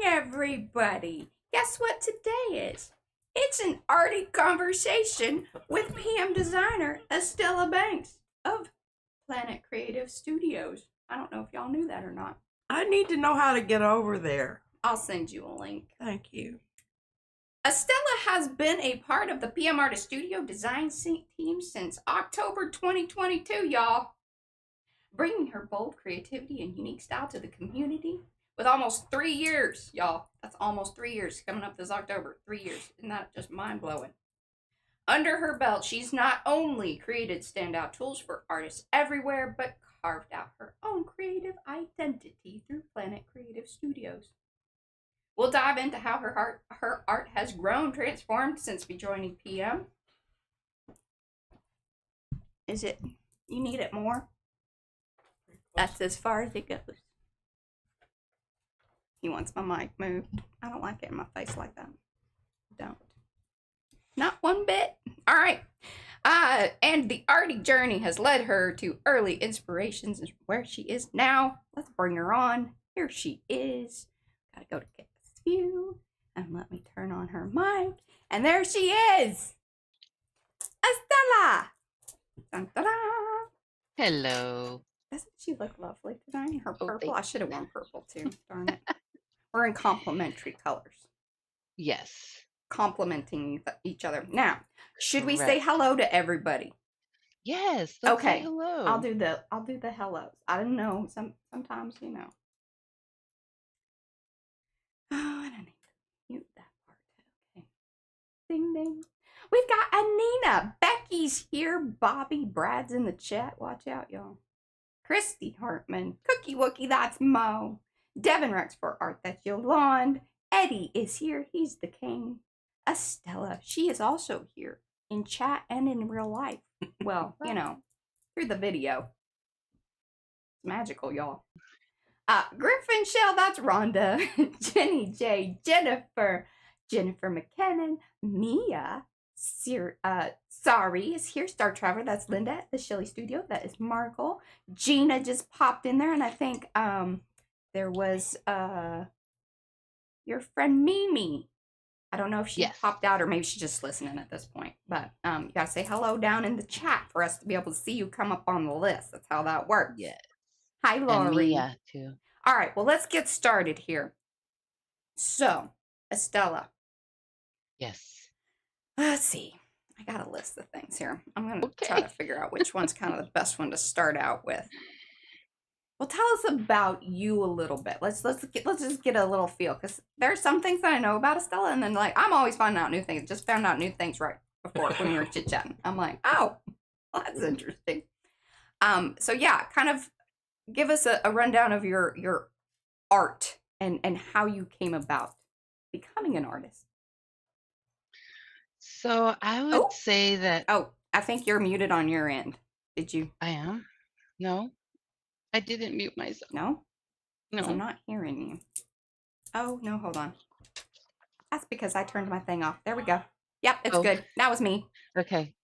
everybody. Guess what today is? It's an Arty conversation with PM designer Estella Banks of Planet Creative Studios. I don't know if y'all knew that or not. I need to know how to get over there. I'll send you a link. Thank you. Estella has been a part of the PM Artist Studio design team since October 2022, y'all. Bringing her bold creativity and unique style to the community with almost 3 years, y'all. That's almost 3 years coming up this October. 3 years. Isn't that just mind blowing? Under her belt, she's not only created standout tools for artists everywhere, but carved out her own creative identity through Planet Creative Studios. We'll dive into how her art has grown, transformed since joining PM. Is it, you need it more? That's as far as it goes. He wants my mic moved. I don't like it in my face like that. Don't. Not one bit. All right. And the Arty journey has led her to early inspirations and where she is now. Let's bring her on. Here she is. Gotta go to get this view. And let me turn on her mic. And there she is. Estella. Dun-da-da. Hello. Doesn't she look lovely today? Her Oh, purple. I thanks. should have worn purple too. Darn it. We're in complementary colors. Yes. Complimenting each other. Now, should we say Correct. hello to everybody? Yes. Let's say Okay. hello. I'll do the hellos. I don't know. Sometimes, you know. Oh, I don't need to mute that part. Okay. Ding ding. We've got Anina. Becky's here. Bobby. Brad's in the chat. Watch out, y'all. Christy Hartman. Cookie Wookie. That's Mo. Devin Rex for Art That's Yolande. Eddie is here. He's the king. Estella. She is also here in chat and in real life. Well, you know, through the video. It's magical, y'all. Griffin Shell, that's Rhonda. Jenny J, Jennifer McKinnon, Mia, Sorry is here. Star Traveler, that's Linda at the Shelley Studio. That is Markle. Gina just popped in there, and I think there was your friend Mimi. I don't know if she popped out or maybe she's just listening at this point. But you gotta say hello down in the chat for us to be able to see you come up on the list. That's how that works. Yes. Hi, Lori. And Mia too. All right, well, let's get started here. So, Estella. Yes. Let's see. I got a list of things here. I'm gonna try to figure out which one's kind of the best one to start out with. Well, tell us about you a little bit. Let's just get a little feel, because there's some things that I know about Estella, and then like I'm always finding out new things. Just found out new things right before when we were chit chatting. I'm like, oh, well, that's interesting. So yeah, kind of give us a rundown of your art and how you came about becoming an artist. So I would say that. Oh, I think you're muted on your end. Did you? I am? No. I didn't mute myself. No? No. I'm not hearing you. Oh, no, hold on. That's because I turned my thing off. There we go. Yep, it's good. That was me. Okay.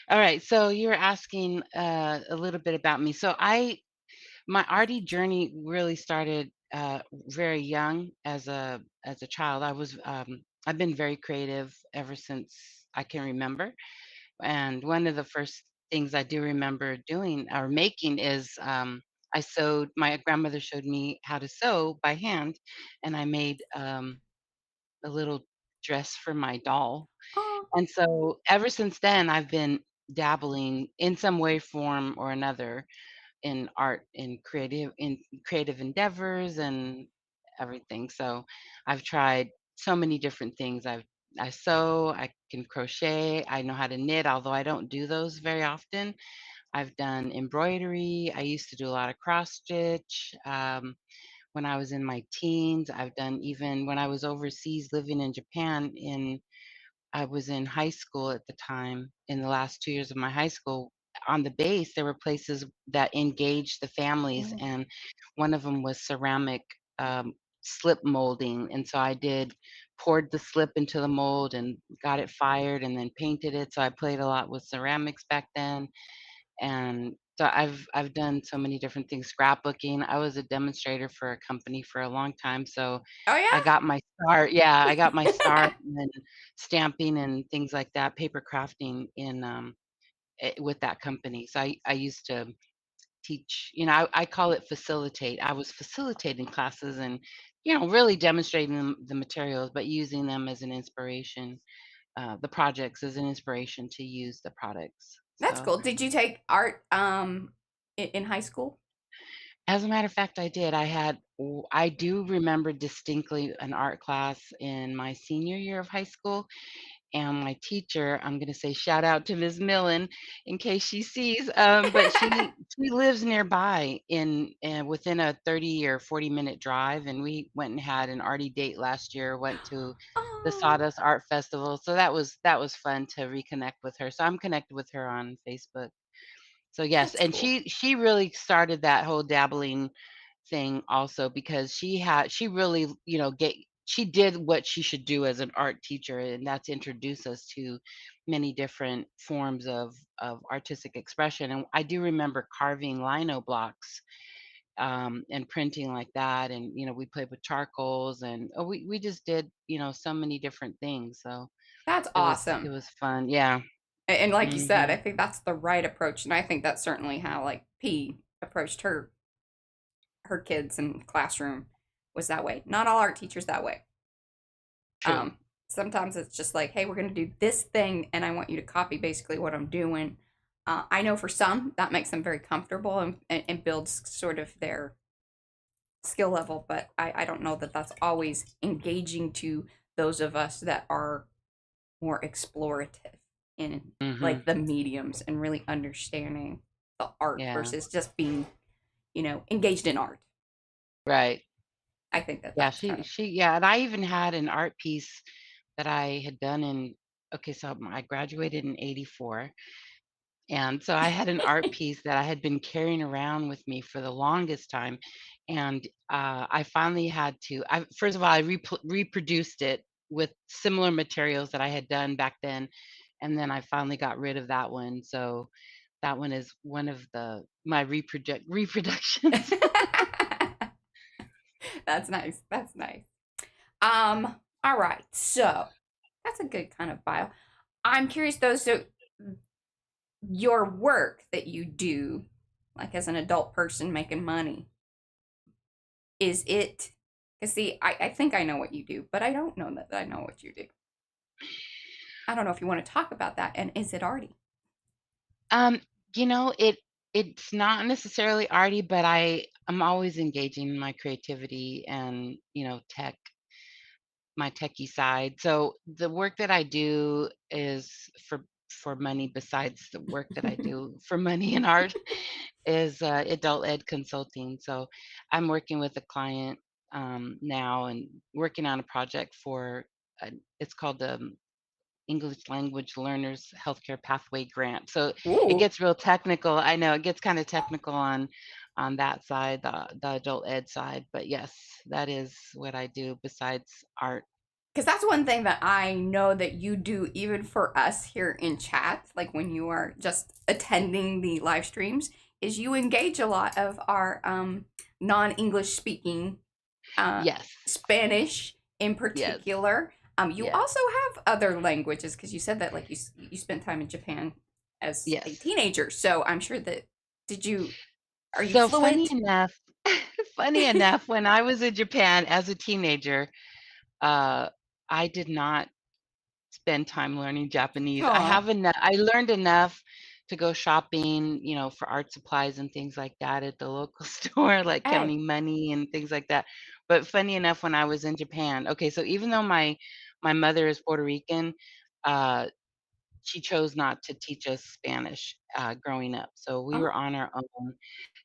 All right. So you were asking a little bit about me. So my arty journey really started very young as a child. I've been very creative ever since I can remember. And one of the first things I do remember doing or making is I sewed. My grandmother showed me how to sew by hand, and I made a little dress for my doll. Oh. And so ever since then, I've been dabbling in some way, form, or another in art, in creative endeavors, and everything. So I've tried so many different things. I sew, I can crochet, I know how to knit, although I don't do those very often. I've done embroidery. I used to do a lot of cross stitch. When I was in my teens, I've done, even when I was overseas living in Japan, I was in high school at the time. In the last 2 years of my high school, on the base, there were places that engaged the families, and one of them was ceramic slip molding. And so poured the slip into the mold and got it fired and then painted it. So I played a lot with ceramics back then. And So I've done so many different things, scrapbooking. I was a demonstrator for a company for a long time, so I Oh got my start, yeah, I got my start yeah. in stamping and things like that, paper crafting in, with that company. So I used to teach, I call it facilitate. I was facilitating classes and, really demonstrating the materials, but using them as an inspiration, the projects as an inspiration to use the products. That's So cool. Did you take art in high school? as a matter of fact, I did. I do remember distinctly an art class in my senior year of high school, and my teacher, I'm gonna say shout out to Ms. Millen in case she sees, but she lives nearby within a 30 or 40-minute drive, and we went and had an arty date last year, went to the Oh, Sawdust Art Festival, so that was fun to reconnect with her. So I'm connected with her on Facebook. So yes, that's and cool. she really started that whole dabbling thing also because she really, she did what she should do as an art teacher, and that's introduce us to many different forms of artistic expression. And I do remember carving lino blocks, and printing like that, and we played with charcoals, and we just did, so many different things. So That's it awesome. was fun. Yeah. And like you said, I Hmm. think that's the right approach, and I think that's certainly how like P approached her kids in classroom was that way. Not all art teachers that way. True. Um, Sometimes it's just like, hey, we're gonna do this thing, and I want you to copy basically what I'm doing. I know for some that makes them very comfortable and builds sort of their skill level, but I don't know that that's always engaging to those of us that are more explorative in Hmm. like the mediums and really understanding the art Yeah. versus just being, engaged in art. Right. I think that Yeah, that's kind of yeah, and I even had an art piece that I had done okay, so I graduated in 84. And so I had an art piece that I had been carrying around with me for the longest time. And I finally had first of all, I reproduced it with similar materials that I had done back then. And then I finally got rid of that one. So that one is one of my reproductions. that's nice. That's nice. All right. So that's a good kind of bio. I'm curious though, so your work that you do, like as an adult person making money, is it? Because see, I think I know what you do, but I don't know that I know what you do. I don't know if you want to talk about that. And is it arty? Um, it's not necessarily arty, but I'm always engaging in my creativity and, my techie side. So the work that I do is for money besides the work that I do for money in art is adult ed consulting. So I'm working with a client now and working on a project for it's called the English Language Learners Healthcare Pathway Grant. So it Ooh, gets real technical. I know it gets kind of technical on that side, the adult ed side. But yes, that is what I do besides art. because that's one thing that I know that you do, even for us here in chat, like when you are just attending the live streams, is you engage a lot of our non-English speaking uh, Yes, Spanish in yes, particular. You yes, also have other languages because you said that like you spent time in Japan as a yes. teenager. So I'm sure that did you are you So funny fluent? enough, funny enough, when I was in Japan as a teenager, uh, I did not spend time learning Japanese. Aw, I learned enough to go shopping, for art supplies and things like that at the local store, like hey, counting money and things like that. But funny enough, when I was in Japan, okay, so even though my mother is Puerto Rican, uh, she chose not to teach us Spanish growing up. So we were oh, on our own.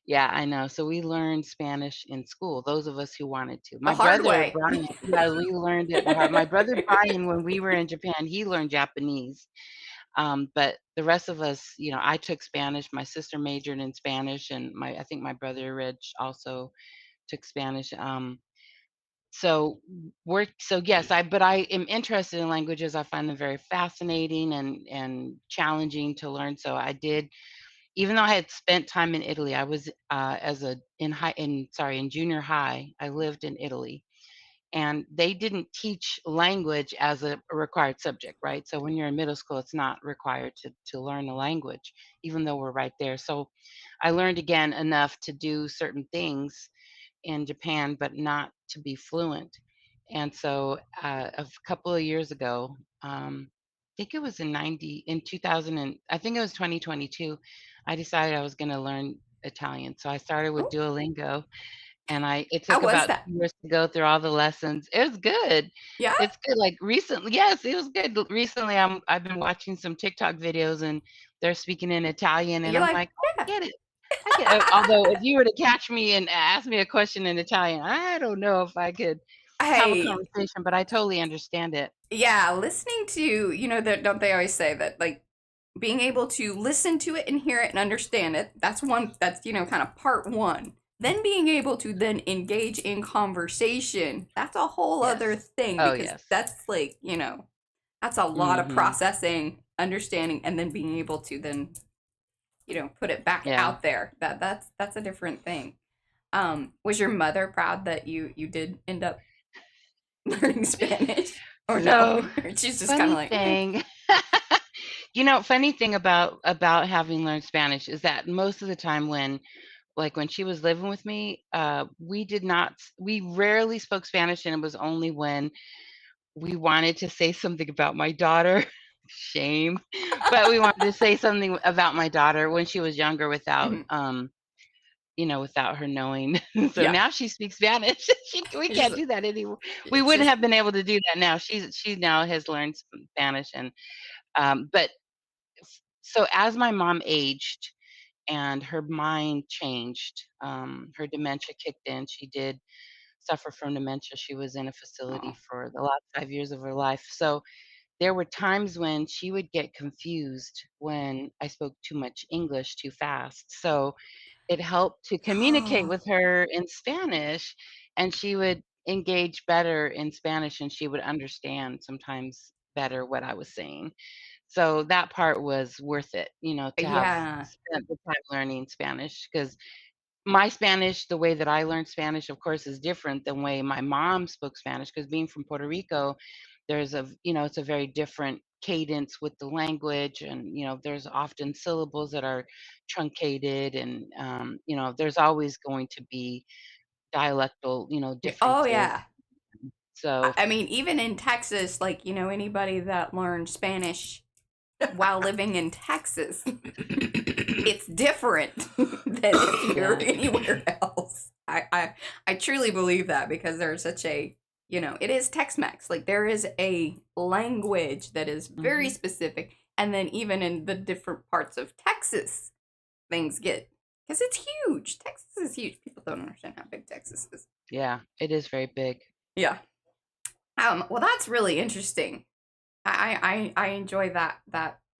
Yeah, I know. So we learned Spanish in school, those of us who wanted to. the My hard brother way. Brian, yeah, we learned it the hard. My brother Brian, when we were in Japan, he learned Japanese. But the rest of us, I took Spanish. My sister majored in Spanish, and I think my brother Rich also took Spanish. So yes, but I am interested in languages. I find them very fascinating and challenging to learn. So I did even though I had spent time in Italy, I was as a in high in sorry in junior high. I lived in Italy, and they didn't teach language as a required subject, right? So when you're in middle school, it's not required to learn a language, even though we're right there. So I learned again enough to do certain things in Japan, but not to be fluent. And so a couple of years ago, I think it was in 2000, and I think it was 2022, I decided I was going to learn Italian. So I started with Oh, Duolingo, and it how took was about that? 2 years to go through all the lessons. It was good. Yeah? It's good. Like recently, yes, it was good. Recently, I've been watching some TikTok videos, and they're speaking in Italian, and You're I'm like, like, "Oh, yeah. I get it. I get it." Although if you were to catch me and ask me a question in Italian, I don't know if I could have a Hey, conversation, but I totally understand it. yeah, listening to, that don't they always say that like being able to listen to it and hear it and understand it, that's kind of part one. Then being able to then engage in conversation, that's a whole other Yes. thing Oh, because yes. that's like, that's a lot of Mhm. processing, understanding, and then being able to then, put it back Yeah. out there. That's a different thing. Was your mother proud that you did end up learning Spanish or no? So, Or she's just kind of funny like, eh. thing funny thing about having learned Spanish is that most of the time when she was living with me, we rarely spoke Spanish, and it was only when we wanted to say something about my daughter. Shame. But we wanted to say something about my daughter when she was younger Mhm. without her knowing. So Yeah, now she speaks Spanish. We it's can't just, do that anymore. We it's wouldn't just have been able to do that now. She now has learned Spanish, and but so as my mom aged and her mind changed, her dementia kicked in. She did suffer from dementia. She was in a facility oh, for the last 5 years of her life. So there were times when she would get confused when I spoke too much English too fast. So it helped to communicate oh, with her in Spanish, and she would engage better in Spanish, and she would understand sometimes better what I was saying. So that part was worth it, to have yeah. spent the time learning Spanish, because my Spanish, the way that I learned Spanish, of course, is different than the way my mom spoke Spanish. Because being from Puerto Rico, it's a very different cadence with the language, and, there's often syllables that are truncated, and, there's always going to be dialectal, Oh differences. yeah. I So I mean, even in Texas, like anybody that learned Spanish while living in Texas, it's different than if you're yeah. anywhere else. I truly believe that because there's such a it is Tex-Mex. Like there is a language that is very Mhm. specific, and then even in the different parts of Texas, things get because it's huge. Texas is huge. People don't understand how big Texas is. Yeah, it is very big. Yeah. Well, that's really interesting. I enjoy that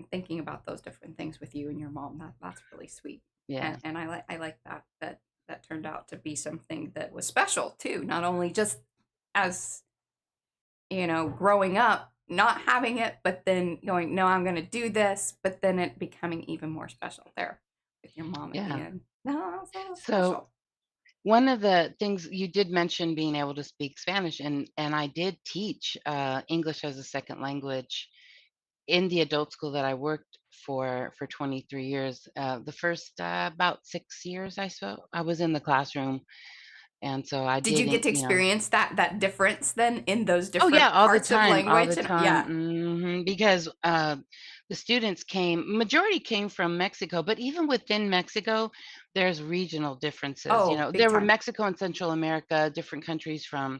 thinking about those different things with you and your mom. That's really sweet, Yeah. and I like that turned out to be something that was special too. Not only just as growing up, not having it, but then going, no, I'm going to do this, but then it becoming even more special there with your mom at the Yeah. end. No, that's so So special. one of the things you did mention being able to speak Spanish, and I did teach English as a second language in the adult school that I worked for 23 years. The first about 6 years, I was in the classroom, and so I Did you get didn't, to experience that difference then in those Oh yeah, different parts of all the language? And time. yeah. Because the students majority came from Mexico, but even within Mexico, there's regional differences. Oh, big There were time. Mexico and Central America, different countries from,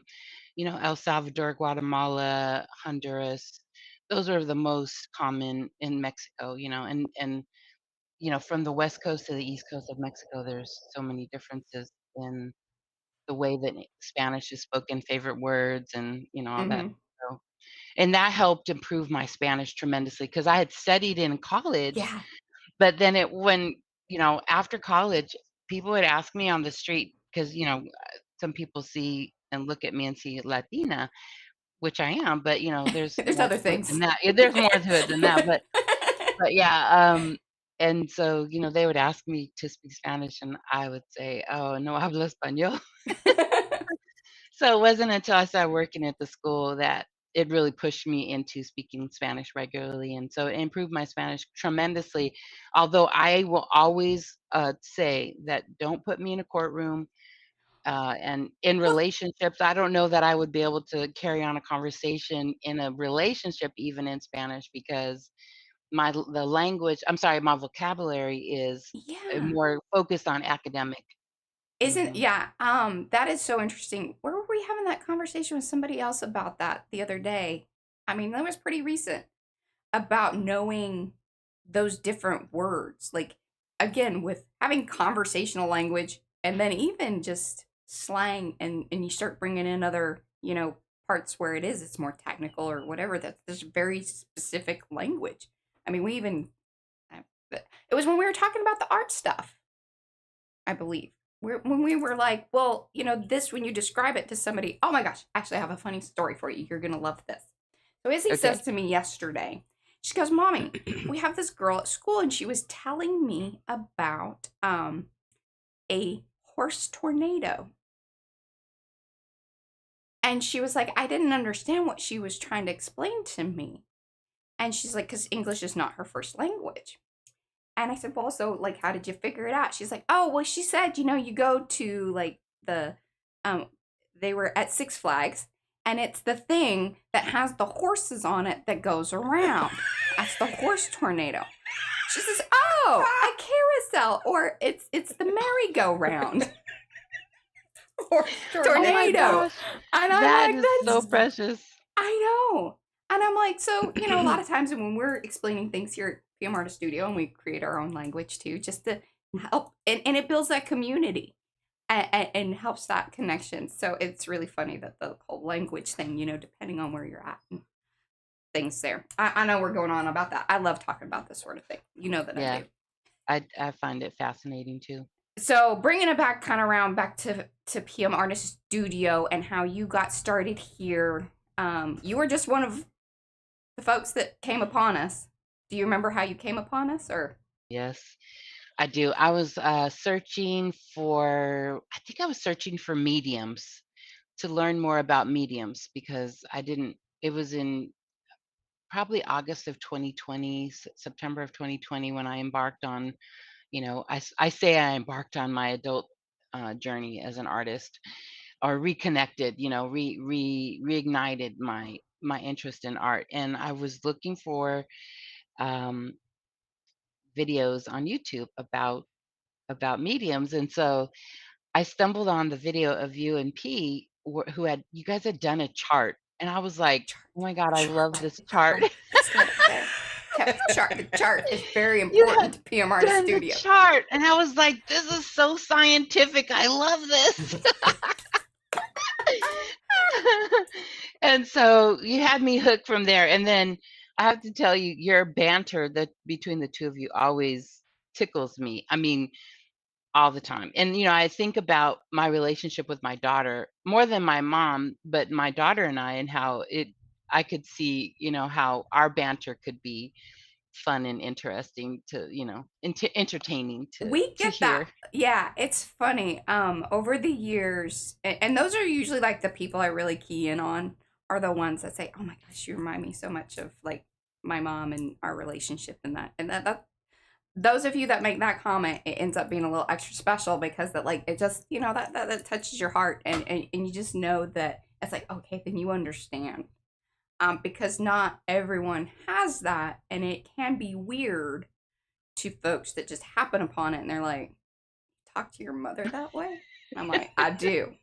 El Salvador, Guatemala, Honduras. Those are the most common in Mexico, and from the west coast to the east coast of Mexico, there's so many differences in the way that Spanish is spoken, favorite words, and all that. Mhm. So and that helped improve my Spanish tremendously because I had studied in college, Yeah. but then after college, people would ask me on the street because, some people see and look at me and see Latina, which I am, but, there's There's more other to it than things. that. Yeah, there's more to it than that, but yeah, And so, they would ask me to speak Spanish, and I would say, "Oh, no hablo español." So it wasn't until I started working at the school that it really pushed me into speaking Spanish regularly, and so it improved my Spanish tremendously. Although I will always say that don't put me in a courtroom. And in Well, relationships, I don't know that I would be able to carry on a conversation in a relationship even in Spanish because the language, I'm sorry, my vocabulary is yeah. more focused on academic. Isn't Mhm. yeah, that is so interesting. Where were we having that conversation with somebody else about that the other day? I mean, that was pretty recent about knowing those different words. Like again, with having conversational language and then even just slang and you start bringing in other, parts where it's more technical or whatever that there's very specific language. I mean, we even it was when we were talking about the art stuff I believe. When we were like, well, this when you describe it to somebody, oh my gosh, actually, I have a funny story for you. You're going to love this. So Izzy says Okay. to me yesterday, she goes, Mommy, we have this girl at school and she was telling me about a horse tornado. And she was like, I didn't understand what she was trying to explain to me. And she's like, because English is not her first language. And I said, well, so like, how did you figure it out? She's like, oh, well, she said, you go to like um, they were at Six Flags, and it's the thing that has the horses on it that goes around. That's the horse tornado. She says, oh, a carousel, or it's the merry-go-round. Horse Oh my tornado. gosh, And I'm that like, is so that's precious. I know. And I'm like, so, a lot of times when we're explaining things here at PM Artist Studio and we create our own language too, just to help, and it builds that community and helps that connection. So it's really funny that the whole language thing, depending on where you're at and things there. I know we're going on about that. I love talking about this sort of thing. You know that I Yeah, do. I find it fascinating too. So bringing it back kind of around back to PM Artist Studio and how you got started here. You were just one of the folks that came upon us. Do you remember how you came upon us or Yes, I do. I was searching for, I think I was searching for mediums to learn more about mediums because I didn't, it was in probably August of 2020, September of 2020 when I embarked on, I say I embarked on my adult journey as an artist or reconnected, reignited my interest in art. And I was looking for um, videos on YouTube about mediums. And so I stumbled on the video of you and P who had you guys had done a chart. And I was like, chart? "Oh my God, I Chart. love this chart." Just let it there. The chart is very You important had to PM Artist done the Studio. chart. And I was like, "This is so scientific. I love this." And so you had me hooked from there. And then I have to tell you, your banter that between the two of you always tickles me. I mean, all the time. And I think about my relationship with my daughter more than my mom, but my daughter and I, and how I could see, how our banter could be fun and interesting to, entertaining We to get that. hear. Yeah, it's funny. Over the years, and those are usually like the people I really key in on are the ones that say, "Oh my gosh, you remind me so much of like my mom and our relationship and that those of you that make that comment, it ends up being a little extra special because that like it just that touches your heart and you just know that it's like okay then you understand because not everyone has that and it can be weird to folks that just happen upon it and they're like talk to your mother that way. I'm like I do,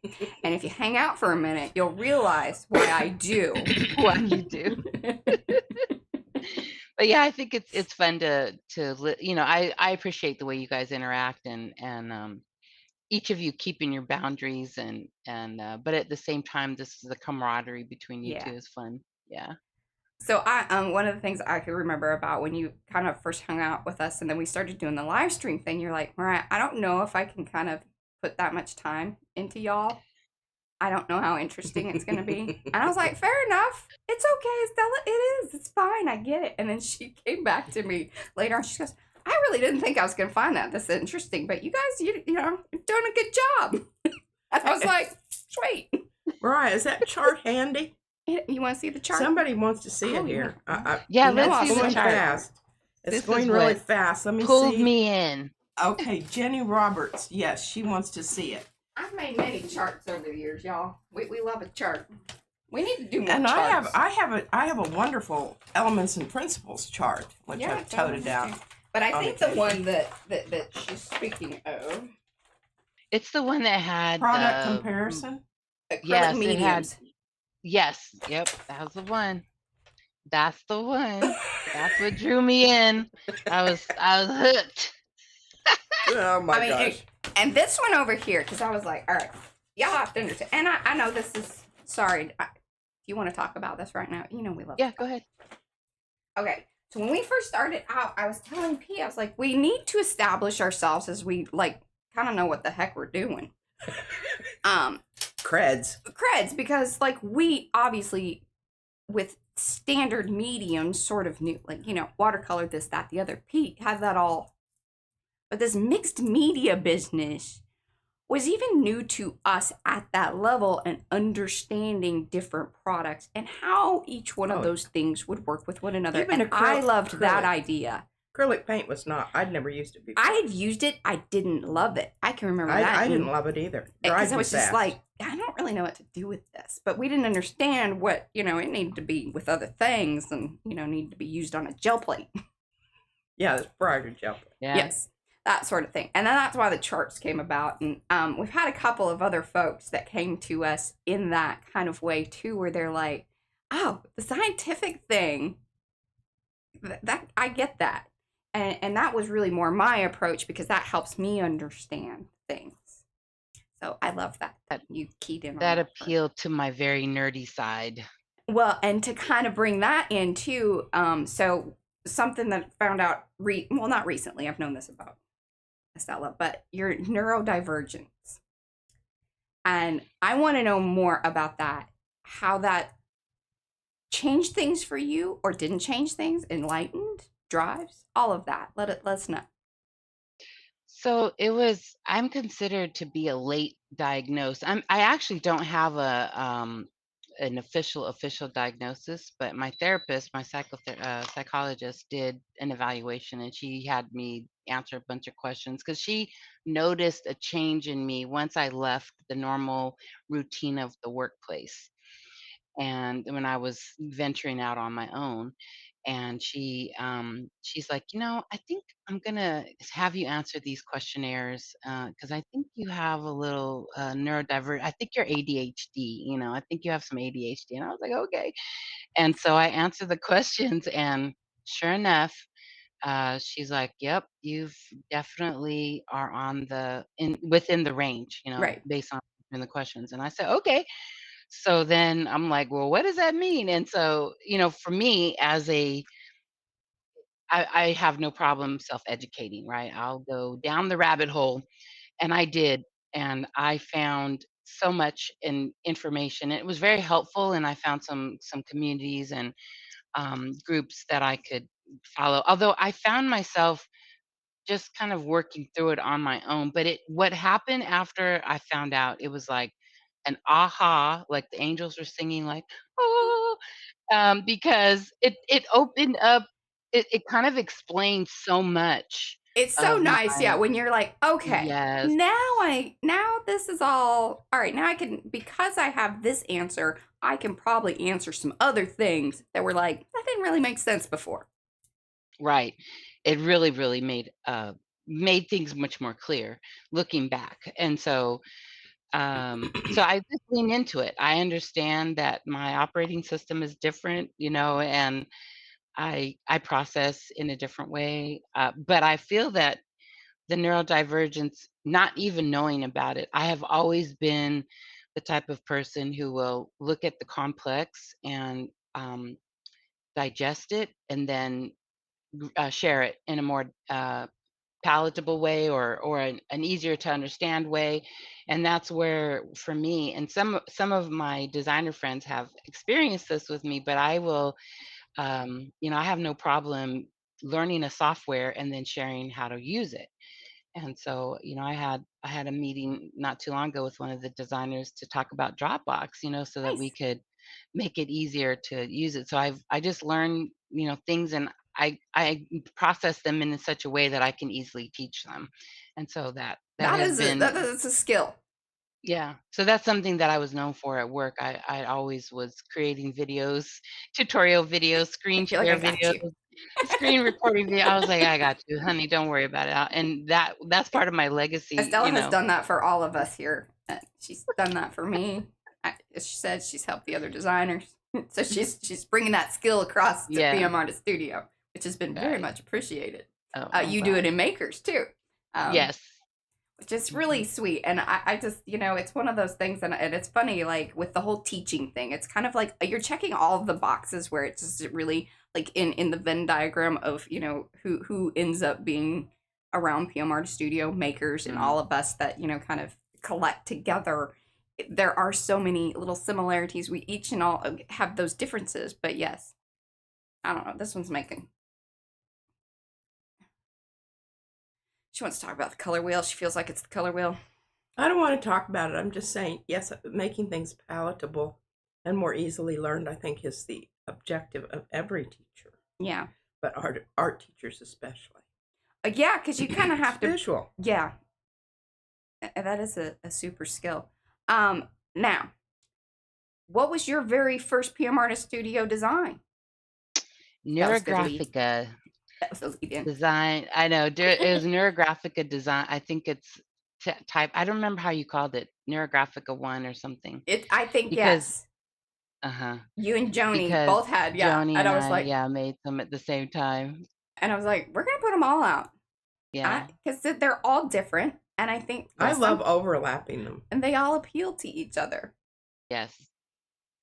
and if you hang out for a minute you'll realize why I do. What you do. But yeah, I think it's fun I appreciate the way you guys interact and each of you keeping your boundaries and but at the same time, this is the camaraderie between you two Yeah. is fun. Yeah. So I one of the things I could remember about when you kind of first hung out with us and then we started doing the live stream thing, you're like, Mariah, I don't know if I can kind of put that much time into y'all. I don't know how interesting it's gonna be. And I was like, fair enough. It's okay, Stella. It is. It's fine. I get it. And then she came back to me later on. She goes, I really didn't think I was going to find that this interesting, but you guys, you know, you're doing a good job. And I was like, sweet. Right. Is that chart handy? You want to see the chart? Somebody wants to see Oh, it here. Yeah, You know let's I'll see the going send chart. fast. It's This is going really what fast. Let me pulled see. me in. Okay, Jenny Roberts. Yes, she wants to see it. I've made many charts over the years, y'all. We love a chart. We need to do more And charts. I have a wonderful elements and principles chart, which Yeah, I've toted out. But I on think the occasion. one that she's speaking of, It's the one that had Product the comparison. acrylic yes, it had mediums. yes, yep, that was the one. That's the one. That's what drew me in. I was hooked. Oh my I mean, gosh. and this one over here, because I was like, all right, y'all have to understand. And I know this is, sorry, do you want to talk about this right now? You know we love Yeah, go ahead. Okay, so when we first started out, I was telling P, I was like, we need to establish ourselves as we, like, kind of know what the heck we're doing. Creds. Creds, because, like, we obviously, with standard mediums, sort of knew, like, you know, watercolor, this, that, the other. Pete has that all. But this mixed media business was even new to us at that level, and understanding different products and how each one of those things would work with one another. Even And I loved that acrylic. idea. Acrylic paint was not. I'd never used it before. I had used it. I didn't love it. I can remember that. I didn't love it either. Because I was just like, I don't really know what to do with this. But we didn't understand what, you know, it needed to be with other things, and, you know, needed to be used on a gel plate. Yeah, it's prior to gel plate. Yeah. Yes, that sort of thing. And then that's why the charts came about. And we've had a couple of other folks that came to us in that kind of way too, where they're like, oh, the scientific thing, that I get that. And that was really more my approach, because that helps me understand things. So I love that you keyed in on That part. appealed to my very nerdy side. Well, and to kind of bring that in too, so something that I found out, well, not recently, I've known this about Estella, but your neurodivergence. And I want to know more about that, how that changed things for you or didn't change things, enlightened, drives, all of that. Let us know. So I'm considered to be a late diagnosed. I actually don't have an official diagnosis, but my therapist, my psychologist, did an evaluation, and she had me answer a bunch of questions because she noticed a change in me once I left the normal routine of the workplace, and when I was venturing out on my own. And she's like, I think I'm gonna have you answer these questionnaires because I think you have a little neurodivergent. I think you're ADHD. I think you have some ADHD. And I was like, okay. And so I answered the questions, and sure enough, she's like, yep, you've definitely are within the range, Right. based on the questions. And I said, okay. So then I'm like, well, what does that mean? And so, for me, I have no problem self-educating, right? I'll go down the rabbit hole, and I did, and I found so much in information. It was very helpful, and I found some communities and groups that I could follow. Although I found myself just kind of working through it on my own. But what happened after I found out, it was like an aha, like the angels were singing, like, oh, because it opened up, it kind of explained so much It's so of nice, yeah, my when you're like, okay, yes, now this is all right. Now I can, because I have this answer, I can probably answer some other things that were like, that didn't really make sense before. right. It really, really made things much more clear looking back. And so I just lean into it. I understand that my operating system is different, and I process in a different way. But I feel that the neurodivergence, not even knowing about it, I have always been the type of person who will look at the complex and digest it, and then share it in a more palatable way, or an easier to understand way. And that's where, for me, and some of my designer friends have experienced this with me, but I will I have no problem learning a software and then sharing how to use it. And so, I had a meeting not too long ago with one of the designers to talk about Dropbox, so that we Nice. could make it easier to use it. So I just learned, things, and I process them in such a way that I can easily teach them. And so that That has is been, that's a skill. yeah. So that's something that I was known for at work. I always was creating videos, tutorial videos, I screen feel like I share got videos, you. screen recording video. I was like, "I got you, honey, don't worry about it." And that's part of my legacy, Estella has done that for all of us here. She's done that for me. She said she's helped the other designers, so she's bringing that skill across to Yeah, PM Artist Studio, which has been very right. much appreciated. Oh, I'm You do it glad. in Makers too, um, Yes. which is really Mhm. sweet. And I just, it's one of those things, and it's funny, like with the whole teaching thing. It's kind of like you're checking all of the boxes where it's just really like in the Venn diagram of who ends up being around PM Artist Studio, Makers, and Mhm. all of us that kind of collect together. There are so many little similarities. We each and all have those differences, but yes, I don't know. This one's making. She wants to talk about the color wheel. She feels like it's the color wheel. I don't want to talk about it. I'm just saying, yes, making things palatable and more easily learned, I think, is the objective of every teacher, Yeah, but art teachers especially. yeah, because you kind of It's have to. visual. Yeah, that is a super skill. Now, what was your very first PM Artist Studio design? That was a good lead. Neurographica That was a lead in. design. I know, it was Neurographica design. I think it's type. I don't remember how you called it, Neurographica 1 or something. I think Because yes. uh-huh, You and Joni because both had, yeah. Joni And and I was I, like, yeah, made them at the same time. we're gonna put them all out, Yeah. because they're all different, and I think I there's love some, overlapping them. and they all appeal to each other. Yes.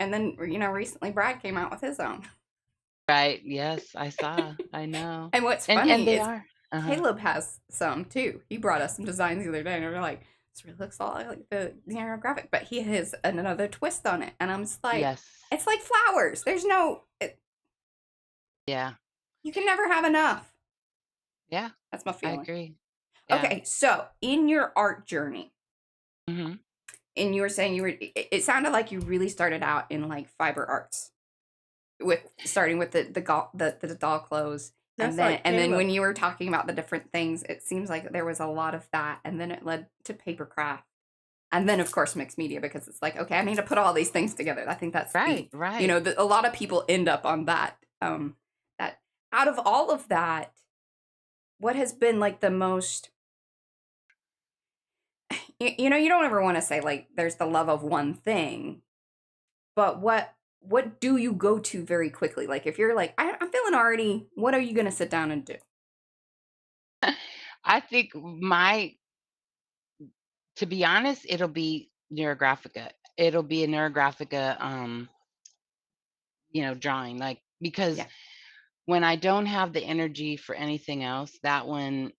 And then recently Brad came out with his own. Right. Yes, I saw. I know. And what's And funny they is are. Uh-huh. Caleb has some too. He brought us some designs the other day, and we are like, this really looks a lot like the graphic, but he has another twist on it. And I'm just like, Yes. it's like flowers. There's Yeah. you can never have enough. Yeah, That's my I feeling. agree. Yeah. Okay, so in your art journey, Mhm. and you were saying it sounded like you really started out in like fiber arts, with starting with the doll clothes, That's and like then Caleb. when you were talking about the different things, it seems like there was a lot of that, and then it led to paper craft, and then of course mixed media, because it's like, okay, I need to put all these things together. I think that's Right, right. a lot of people end up on that. That out of all of that, what has been like the most, you don't ever want to say like there's the love of one thing, but what do you go to very quickly? Like if you're like, I'm feeling arty, what are you gonna sit down and do? I think my to be honest, it'll be Neurographica. It'll be a Neurographica, drawing, like, because Yeah. when I don't have the energy for anything else, that one,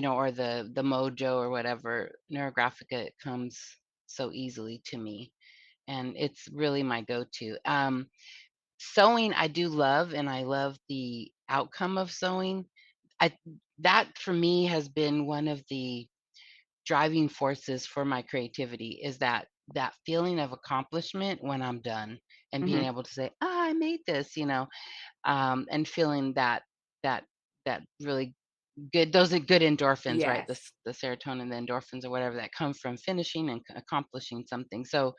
or the mojo or whatever, Neurographica comes so easily to me, and it's really my go-to. Sewing, I do love, and I love the outcome of sewing. I That for me has been one of the driving forces for my creativity, is that feeling of accomplishment when I'm done and being Hmm. able to say, "Ah, I made this," and feeling that that really good, those are good endorphins, right? Yes. The serotonin, the endorphins or whatever that come from finishing and accomplishing something. So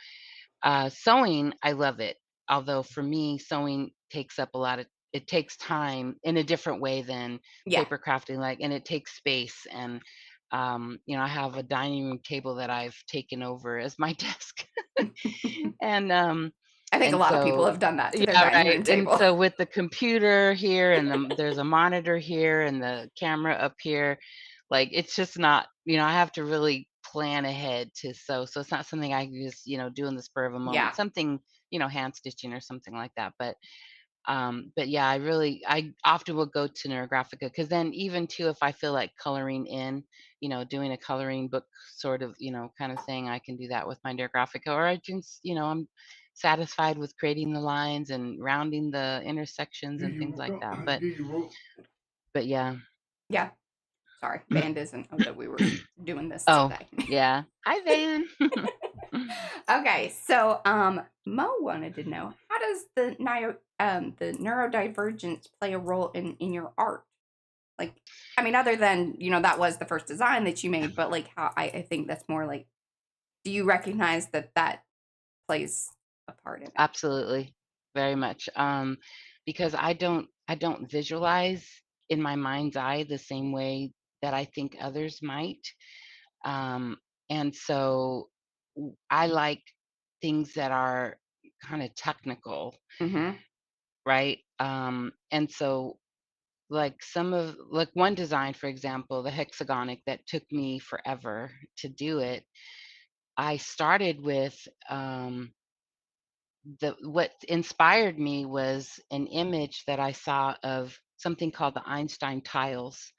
sewing, I love it. Although for me, sewing takes up a lot of, it takes time in a different way than Yeah. paper crafting, like, and it takes space. And I have a dining room table that I've taken over as my desk. and I think a and lot of people so have done that to their yeah, dining right. room And table. so with the computer here and there's a monitor here and the camera up here, like it's just not, I have to really plan ahead to sew. So it's not something I can just, do in the spur of a Yeah. moment. Something, hand stitching or something like that. But yeah, I often will go to Neurographica, because then even too, if I feel like coloring in, doing a coloring book sort of, kind of thing, I can do that with my Neurographica. Or I just, I'm satisfied with creating the lines and rounding the intersections and things like that. But But yeah. Yeah. Sorry, Van doesn't know that we were doing this Oh, today. yeah. Hi, Van. Okay, so Mo wanted to know, how does the neurodivergence play a role in your art? Like, I mean, other than, that was the first design that you made, but like how I think that's more like, do you recognize that that plays a part in it? Absolutely. Very much. Because I don't visualize in my mind's eye the same way that I think others might. Um, and so I like things that are kind of technical, Mm-hmm. right? And so like one design, for example, the hexagonic that took me forever to do it. I started with the what inspired me was an image that I saw of something called the Einstein tiles,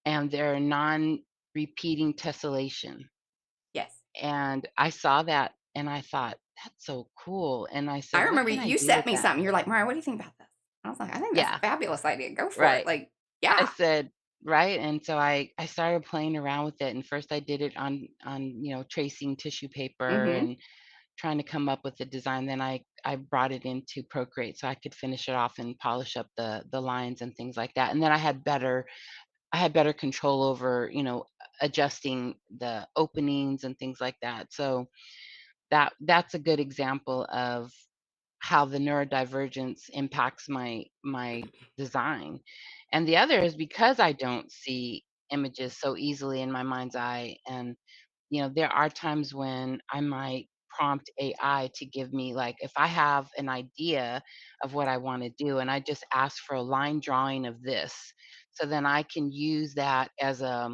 and they're a non-repeating tessellation. Yes. And I saw that and I thought, that's so cool. And I I said, what remember can I you do sent with me that? something. You're like, Mariah, what do you think about this? I was like, I think that's a Yeah, fabulous idea. Go for it. right. Like, I yeah. said, right. And so I started playing around with it. And first I did it on tracing tissue paper Mm-hmm. and trying to come up with a design. Then I brought it into Procreate so I could finish it off and polish up the lines and things like that. And then I had better control over, adjusting the openings and things like that. So that's a good example of how the neurodivergence impacts my design. And the other is because I don't see images so easily in my mind's eye, and there are times when I might prompt AI to give me, like, if I have an idea of what I want to do and I just ask for a line drawing of this, so then I can use that as a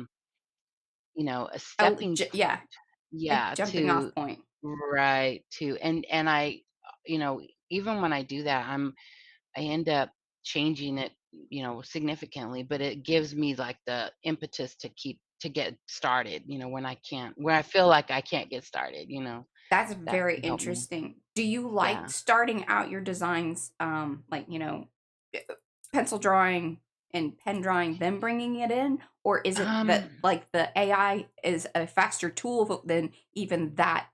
stepping Yeah, point. a Yeah, jumping to off point. right, to and I you know, even when I do that, I end up changing it, significantly, but it gives me like the impetus to get started, when I feel like I can't get started, That's that very can help me. interesting. Do you like Yeah. starting out your designs, like, pencil drawing and pen drawing, then bringing it in? Or is it that, Um, like, the AI is a faster tool than even that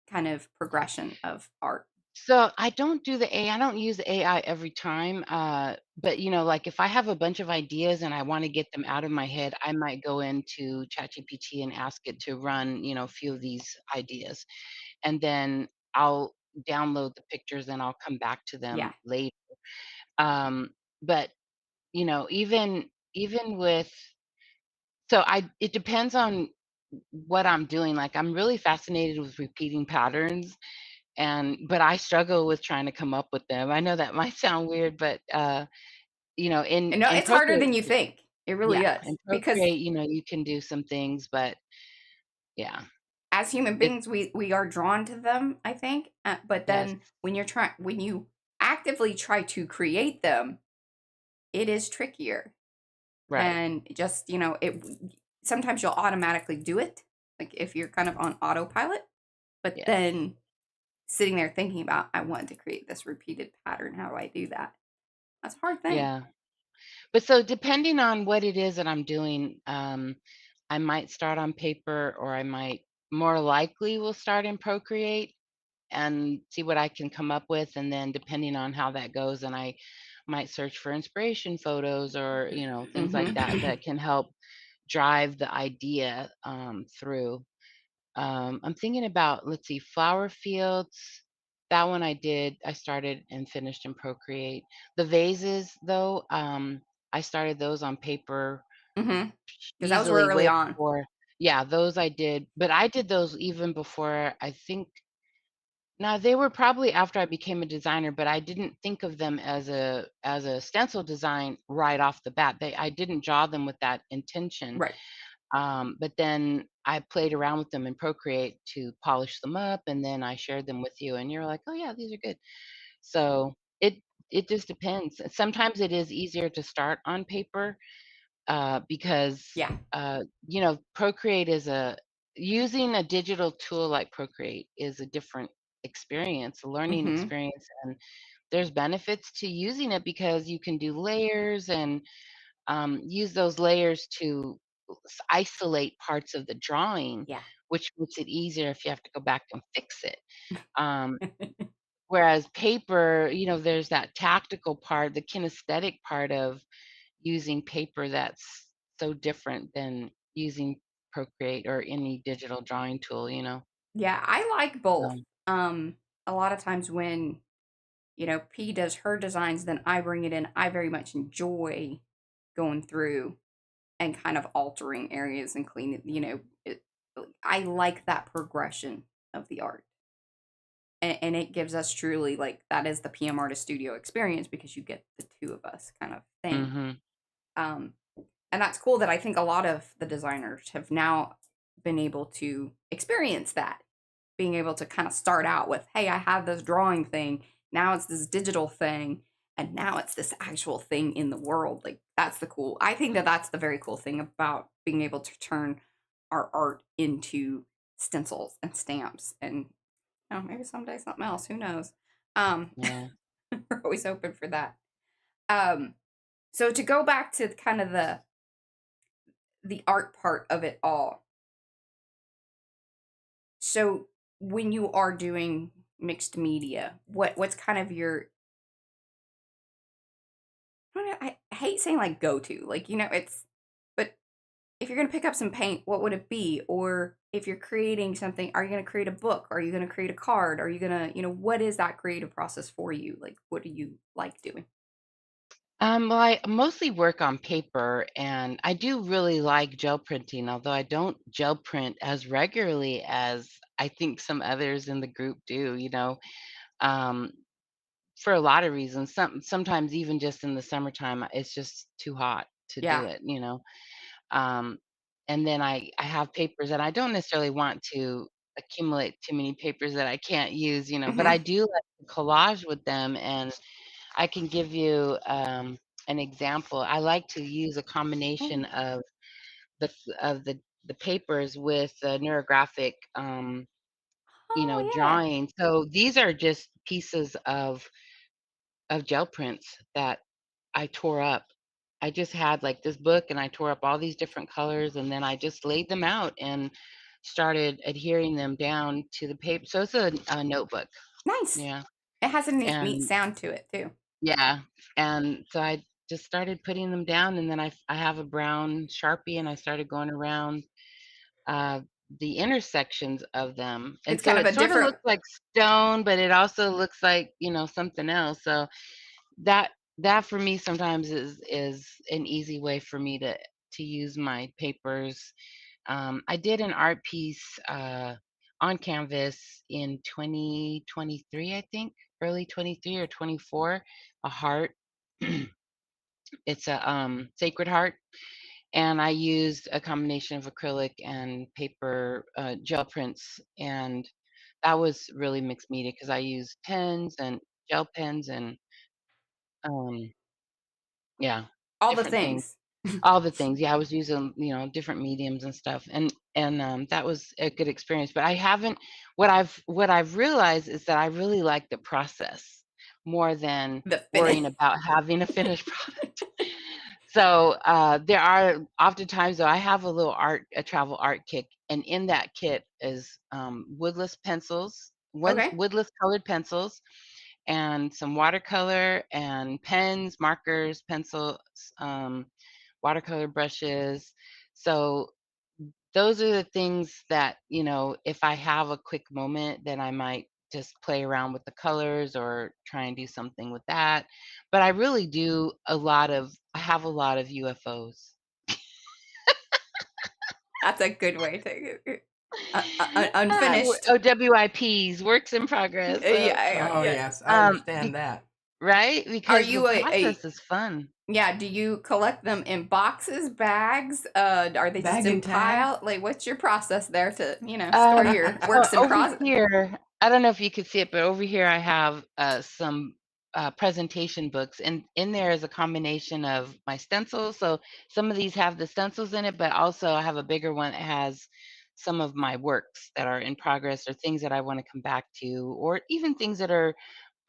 kind of progression of art? so I don't use the AI every time, but, like, if I have a bunch of ideas and I wanna get them out of my head, I might go into ChatGPT and ask it to run, a few of these ideas, and then I'll download the pictures and I'll come back to them Yeah. later. But, even with so I it depends on what I'm doing. Like, I'm really fascinated with repeating patterns, but I struggle with trying to come up with them. I know that might sound weird, but, in And no, in it's harder Procreate than you think. It really yeah, is. in Because Procreate, you can do some things, but yeah, as human it beings, we are drawn to them, I think. But yes, then when you actively try to create them, it is trickier. right, And just, it sometimes you'll automatically do it, like if you're kind of on autopilot, but yes, then sitting there thinking about, I want to create this repeated pattern. How do I do that? That's a hard thing. yeah. But so depending on what it is that I'm doing, I might start on paper or I might more likely will start in Procreate and see what I can come up with. And then depending on how that goes, and I might search for inspiration photos or, things like that Hmm. that can help drive the idea through. I'm thinking about, let's see, flower fields. That one I started and finished in Procreate. The vases, though, I started those on paper Hmm. Because those were easily early way on. before. Yeah, those I did, but I did those even before I think. Now they were probably after I became a designer, but I didn't think of them as a stencil design right off the bat. I didn't draw them with that intention. Right. But then I played around with them in Procreate to polish them up, and then I shared them with you, and you're like, "Oh yeah, these are good." So it just depends. Sometimes it is easier to start on paper because Yeah. Procreate is a using a digital tool like Procreate is a different experience, a learning Hmm. experience, and there's benefits to using it because you can do layers and use those layers to isolate parts of the drawing, Yeah. which makes it easier if you have to go back and fix it. Um, Whereas paper, there's that tactical part, the kinesthetic part of using paper that's so different than using Procreate or any digital drawing tool. Yeah, I like both. Um, A lot of times when, P does her designs, then I bring it in. I very much enjoy going through and kind of altering areas and cleaning, I like that progression of the art. And it gives us truly like that is the PM artist studio experience because you get the two of us kind of thing. mhm. Um, and that's cool that I think a lot of the designers have now been able to experience that, being able to kind of start out with, hey, I have this drawing thing, now it's this digital thing, and now it's this actual thing in the world. Like that's the cool. I think that that's the very cool thing about being able to turn our art into stencils and stamps and maybe someday something else, who knows. Um Yeah. we're always open for that. Um so to go back to kind of the art part of it all. So when you are doing mixed media, what's kind of your I don't know, I hate saying like go to, like it's but if you're gonna pick up some paint, what would it be? Or if you're creating something, are you gonna create a book? Are you gonna create a card? Are you gonna, what is that creative process for you? Like what do you like doing? Well, I mostly work on paper, and I do really like gel printing, although I don't gel print as regularly as I think some others in the group do, um, for a lot of reasons. Sometimes even just in the summertime, it's just too hot to do Yeah. it. Um, and then I have papers, and I don't necessarily want to accumulate too many papers that I can't use, but I Hmm. do like to collage with them, and I can give you an example. I like to use a combination of the papers with the neurographic, Oh yeah. drawing. So these are just pieces of gel prints that I tore up. I just had like this book, and I tore up all these different colors, and then I just laid them out and started adhering them down to the paper. So it's a notebook, Nice. yeah, It has a neat and sound to it too. yeah, and so I just started putting them down, and then I have a brown Sharpie, and I started going around, uh, the intersections of them, and It's so kind of it a sorta different looks like stone, but it also looks like, something else, so that that for me sometimes is an easy way for me to use my papers. I did an art piece, on canvas in 2023, I think, early 23 or 24, a heart. It's a, sacred heart, and I used a combination of acrylic and paper, gel prints, and that was really mixed media because I used pens and gel pens and, um, yeah, all the different things. things. All the things. Yeah, I was using, different mediums and stuff, and that was a good experience, but I haven't what I've realized is that I really like the process more than The worrying finish. about having a finished product. So, there are oftentimes, though, I have a travel art kit, and in that kit is, woodless pencils, Okay. woodless colored pencils, and some watercolor and pens, markers, pencils, watercolor brushes. So those are the things that, if I have a quick moment, then I might just play around with the colors or try and do something with that. But I really do I have a lot of UFOs. That's a good way to unfinished. OWIPs, works in progress. So, Yeah, Oh, yeah. yes, I understand be, that. right? Are Because the you a process is fun. yeah, do you collect them in boxes, bags? Are they just Bag in and tag? pile? Like, what's your process there to, store your So works in over process? here, I don't know if you could see it, but over here I have some presentation books, and in there is a combination of my stencils. So some of these have the stencils in it, but also I have a bigger one that has some of my works that are in progress or things that I want to come back to, or even things that are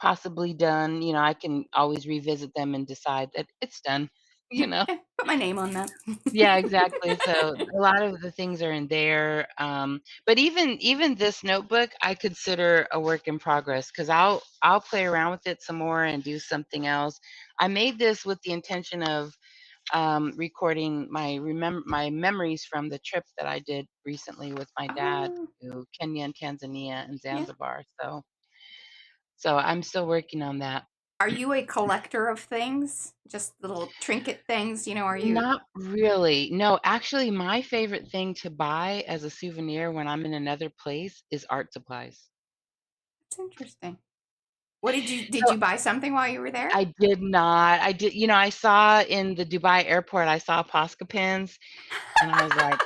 possibly done. I can always revisit them and decide that it's done. you know? Yeah, put my name on that. Yeah, exactly. So a lot of the things are in there. But even this notebook, I consider a work in progress because I'll play around with it some more and do something else. I made this with the intention of recording my memories from the trip that I did recently with my dad Oh, to Kenya and Tanzania and yeah. Zanzibar. So I'm still working on that. Are you a collector of things? Just little trinket things, are you? Not really. No, actually, my favorite thing to buy as a souvenir when I'm in another place is art supplies. That's interesting. What did So you buy something while you were there? I did not. I did, I saw in the Dubai airport, I saw Posca pens, and I was like,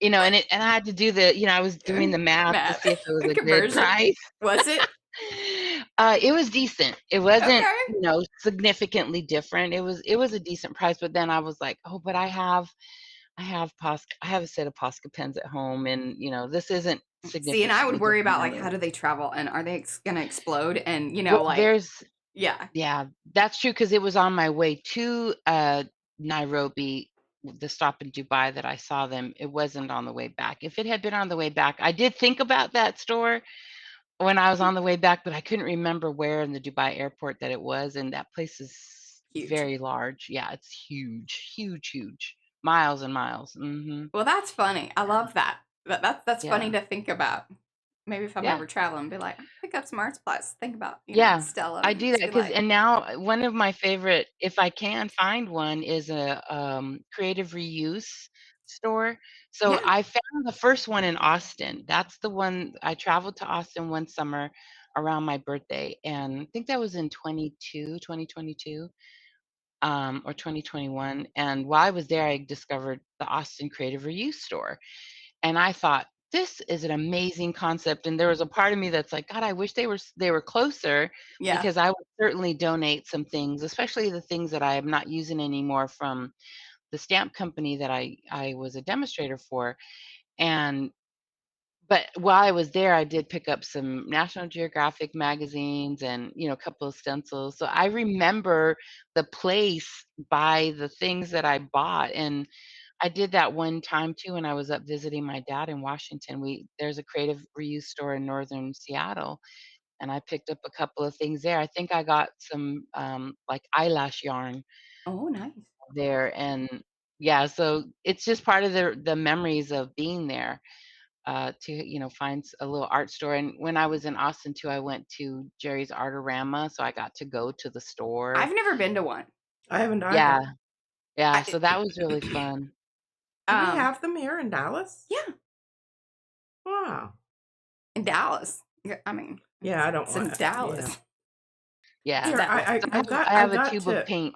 and I had to do I was doing the math to Math. see if it was a good Conversion. price. Was it? It was decent. It wasn't, Okay. significantly different. It was a decent price, but then I was like, oh, but I have a set of Posca pens at home, and this isn't See, and I would significantly worry different about like how anyway. do they travel and are they gonna explode? And Well, like yeah. yeah, that's true because it was on my way to Nairobi, the stop in Dubai that I saw them. It wasn't on the way back. If it had been on the way back, I did think about that store when I was on the way back, but I couldn't remember where in the Dubai airport that it was. And that place is Huge. very large. Yeah, it's huge, huge, huge, miles and miles. Well, that's funny. I love that. That's funny Yeah, to think about. Maybe if I'm yeah. ever traveling, be like, pick up some art supplies. Think about, Yeah, Stella, I and do that just be because like, and now one of my favorite, if I can find one, is a creative reuse store. So yeah. I found the first one in Austin. That's the one I traveled to Austin one summer around my birthday, and I think that was in 2022, or 2021. And while I was there, I discovered the Austin Creative Reuse Store. And I thought, this is an amazing concept. And there was a part of me that's like, God, I wish they were closer Yeah. because I would certainly donate some things, especially the things that I am not using anymore from the stamp company that I was a demonstrator for. And but while I was there, I did pick up some National Geographic magazines and, a couple of stencils. So I remember the place by the things that I bought. And I did that one time too when I was up visiting my dad in Washington. There's a creative reuse store in northern Seattle, and I picked up a couple of things there. I think I got some like eyelash yarn Oh, nice. there, and yeah, so it's just part of the memories of being there. To find a little art store. And when I was in Austin too, I went to Jerry's Artorama, so I got to go to the store. I've never been to one. I haven't Yeah, either. yeah, I, so that was really fun. Do we um, have them here in Dallas? yeah, Wow. in Dallas. Yeah, I mean, Yeah, I don't it's in want. Yeah. Dallas. Yeah, Here, Dallas. I, so I, I've got, I I've have a got tube of to. paint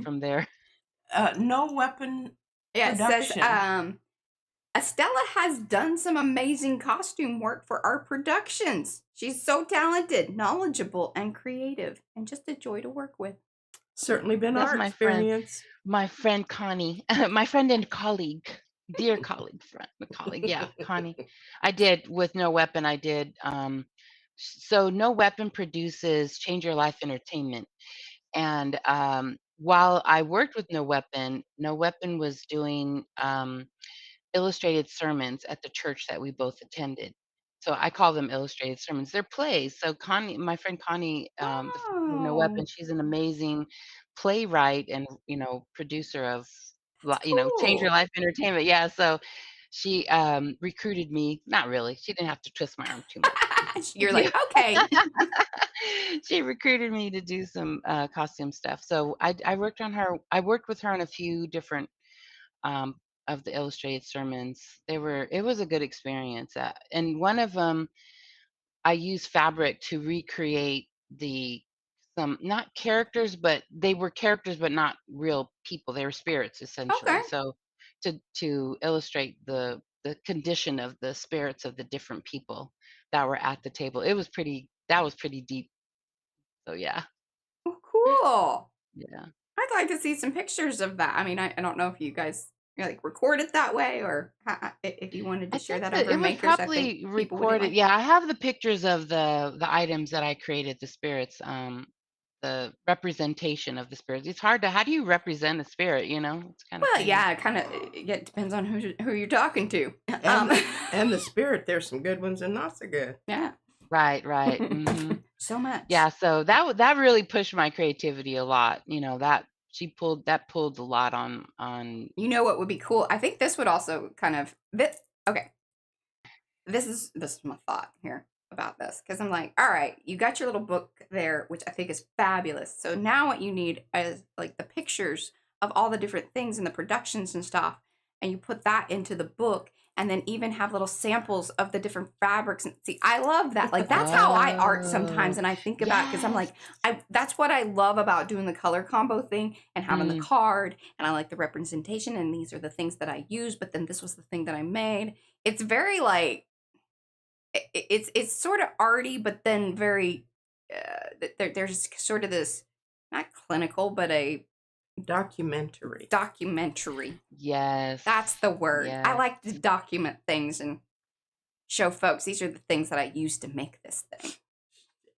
from there. No weapon Yeah, it says production. Estella has done some amazing costume work for our productions. She's so talented, knowledgeable, and creative, and just a joy to work with. Certainly been That's our experience. my friend Connie, my friend and colleague, dear colleague, yeah, Connie. I did with No Weapon. I did. So No Weapon produces Change Your Life Entertainment, and while I worked with No Weapon was doing illustrated sermons at the church that we both attended. So I call them illustrated sermons. They're plays. So Connie, my friend Connie, the founder of No Weapon, Oh, she's an amazing playwright and producer of that's Change Your cool. Life Entertainment. Yeah. So she recruited me. Not really. She didn't have to twist my arm too much. You're Yeah. like, okay. She recruited me to do some costume stuff. So I worked on her. I worked with her on a few different um, of the illustrated sermons. It was a good experience. And one of them, I used fabric to recreate some, not characters, but they were characters, but not real people. They were spirits Okay. essentially. So to illustrate the condition of the spirits of the different people that were at the table, that was pretty deep. So yeah, Well, cool. yeah. I'd like to see some pictures of that. I mean, I don't know if you guys like record it that way or if you wanted to I share think that that over it was Makers. I think probably people would recorded. like. Yeah, I have the pictures of the items that I created, the spirits, the representation of the spirits. It's hard to, how do you represent a spirit, you know? It's kind of Well, crazy. yeah, it kind of it depends on who you're talking to. And the spirit, there's some good ones and not so good. Yeah. Right. So much. Yeah, so that really pushed my creativity a lot. You know, that pulled a lot on You know what would be cool? I think this would also kind of this. Okay, this is my thought here about this, because I'm like, all right, you got your little book there, which I think is fabulous. So now what you need is like the pictures of all the different things and the productions and stuff, and you put that into the book, and then even have little samples of the different fabrics. And see, I love that. Like that's how I art sometimes, Oh, and I think about, because I'm yes. like, that's what I love about doing the color combo thing and having the Mm, card, and I like the representation, and these are the things that I use, but then this was the thing that I made. It's very like it's sort of arty, but then very there's sort of this, not clinical, but a Documentary. documentary. yes. That's the word. I Yes. like to document things and show folks these are the things that I used to make this thing.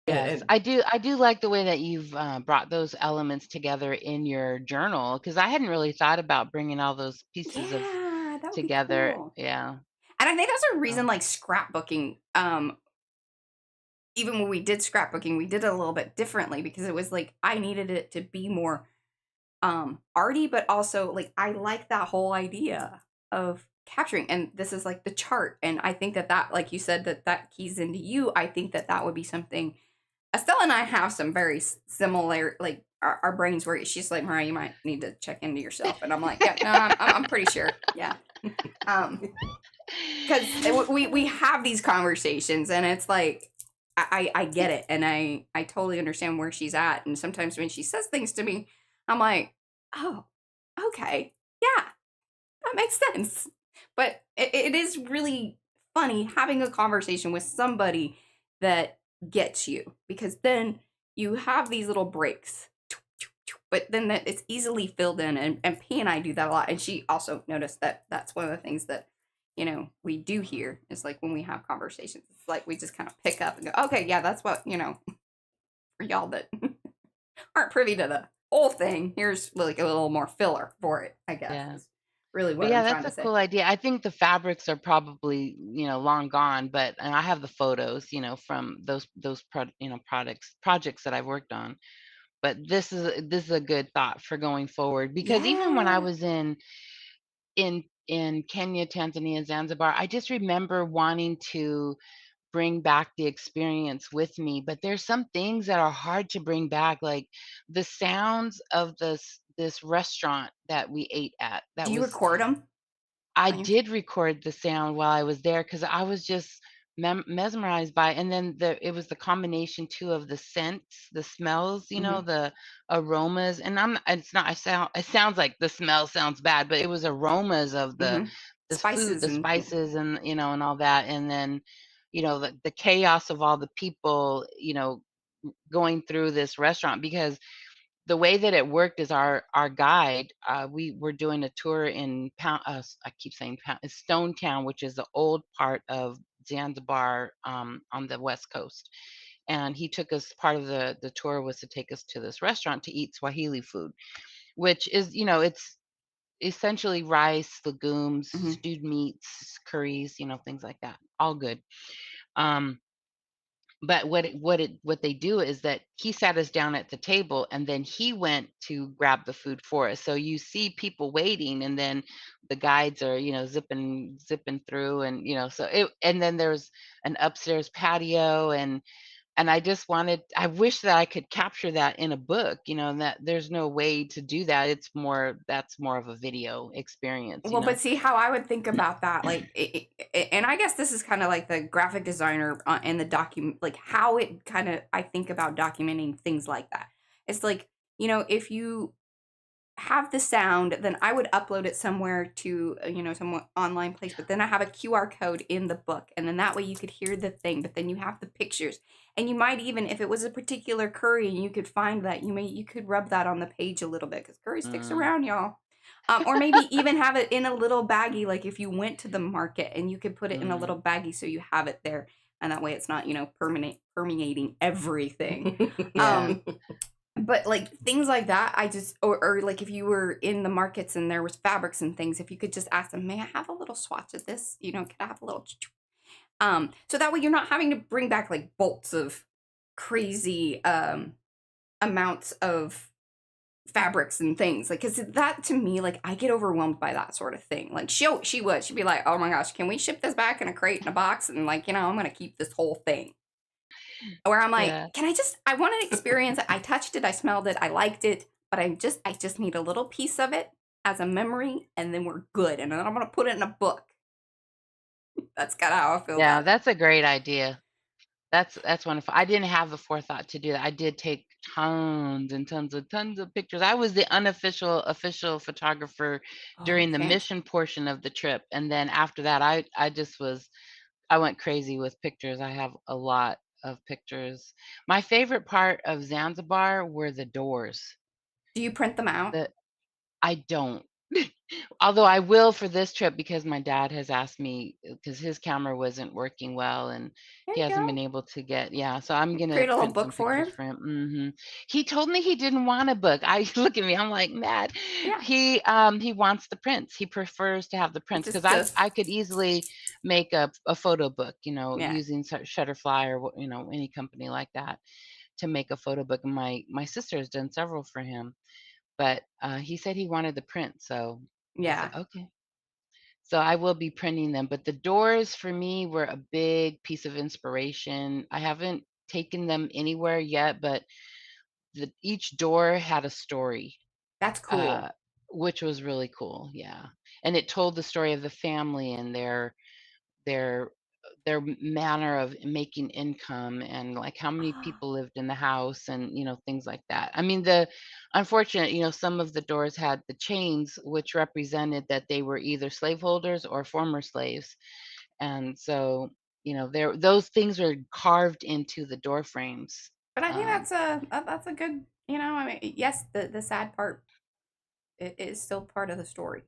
Yes, And I do like the way that you've brought those elements together in your journal, because I hadn't really thought about bringing all those pieces of Yeah, that would be together. cool. Yeah. And I think that's a So, reason, like scrapbooking, even when we did scrapbooking, we did it a little bit differently, because it was like I needed it to be more arty, but also like I like that whole idea of capturing, and this is like the chart, and I think that like you said, that keys into you. I think that would be something. Estella and I have some very similar, like our brains, where she's like, Mariah, you might need to check into yourself, and I'm like, yeah, no, I'm pretty sure, yeah. Because we have these conversations, and it's like I get it, and I totally understand where she's at, and sometimes when she says things to me, I'm like, oh, okay, yeah, that makes sense. But it is really funny having a conversation with somebody that gets you, because then you have these little breaks, but then that it's easily filled in, and P and I do that a lot, and she also noticed that that's one of the things that we do here, is like when we have conversations, it's like we just kind of pick up and go, okay, yeah, that's what, for y'all that aren't privy to the whole thing, here's like a little more filler for it, I guess, yeah. is really But what yeah, I'm trying that's to a say. cool idea. I think the fabrics are probably, long gone, but and I have the photos, from those projects that I've worked on. But this is a good thought for going forward, because even when I Yeah. was in Kenya, Tanzania, Zanzibar, I just remember wanting to bring back the experience with me, but there's some things that are hard to bring back, like the sounds of this restaurant that we ate at. Do That you was record them I on your did record the sound while I was there, because I was just mesmerized by it. And then it was the combination too of the scents, the smells, mhm, the aromas. And it's not, it sounds like the smell sounds bad, but it was aromas of mhm. the food, Spices the and spices, and and all that. And then, the chaos of all the people, going through this restaurant, because the way that it worked is our guide, we were doing a tour in I keep saying Pound, it's Stone Town, which is the old part of Zanzibar, on the west coast. And he took us, part of the tour was to take us to this restaurant to eat Swahili food, which is, it's essentially rice, legumes, mhm. stewed meats, curries, things like that. All good. Um, but what they do is that he sat us down at the table, and then he went to grab the food for us. So you see people waiting, and then the guides are, zipping through, and and then there's an upstairs patio, and I wish that I could capture that in a book, and that there's no way to do that. That's more of a video experience. Well, but see how I would think about that, like, and I guess this is kind of like the graphic designer and the document, like how it kind of I think about documenting things like that. It's like, if you have the sound, then I would upload it somewhere to, some online place, but then I have a QR code in the book, and then that way you could hear the thing, but then you have the pictures, and you might even, if it was a particular curry and you could find that, you could rub that on the page a little bit, because curry sticks Mm. around, y'all. Or maybe even have it in a little baggie, like if you went to the market and you could put it in a Mm. little baggie so you have it there, and that way it's not, permeating everything. Yeah. Um, but like things like that, I just or like if you were in the markets and there was fabrics and things, if you could just ask them, may I have a little swatch of this? You know, could I have a little so that way you're not having to bring back like bolts of crazy amounts of fabrics and things. Like, cause that to me, like I get overwhelmed by that sort of thing. Like she'd be like, oh my gosh, can we ship this back in a crate in a box? And like, I'm gonna keep this whole thing. Where I'm like, Yeah. can I want to experience it. I touched it, I smelled it, I liked it, but I just need a little piece of it as a memory, and then we're good. And then I'm gonna put it in a book. That's kind of how I feel Yeah, about it. that's a great idea. That's wonderful. I didn't have the forethought to do that. I did take tons of pictures. I was the unofficial official photographer Oh, during the fancy. mission portion of the trip, and then after that, I went crazy with pictures. I have a lot of pictures. My favorite part of Zanzibar were the doors. Do you print them out? The I don't. Although I will for this trip because my dad has asked me because his camera wasn't working well and There he you hasn't been go. able to get so I'm gonna Create a little print some book for pictures him. for him. He told me he didn't want a book. I look at me, I'm like, "Mad." Yeah. He wants the prints. He prefers to have the It's prints because just I could easily make a photo book, yeah. using Shutterfly or any company like that to make a photo book. And my sister has done several for him, but he said he wanted the print, so I said, Yeah. "Okay." So I will be printing them, but the doors for me were a big piece of inspiration. I haven't taken them anywhere yet, but each door had a story, That's cool. uh, which was really cool. Yeah, and it told the story of the family and their manner of making income and like how many Ah, people lived in the house and things like that. I mean, the unfortunate, some of the doors had the chains which represented that they were either slaveholders or former slaves, and so there those things are carved into the door frames. but I think that's a good, I mean, yes, the sad part it is still part of the story.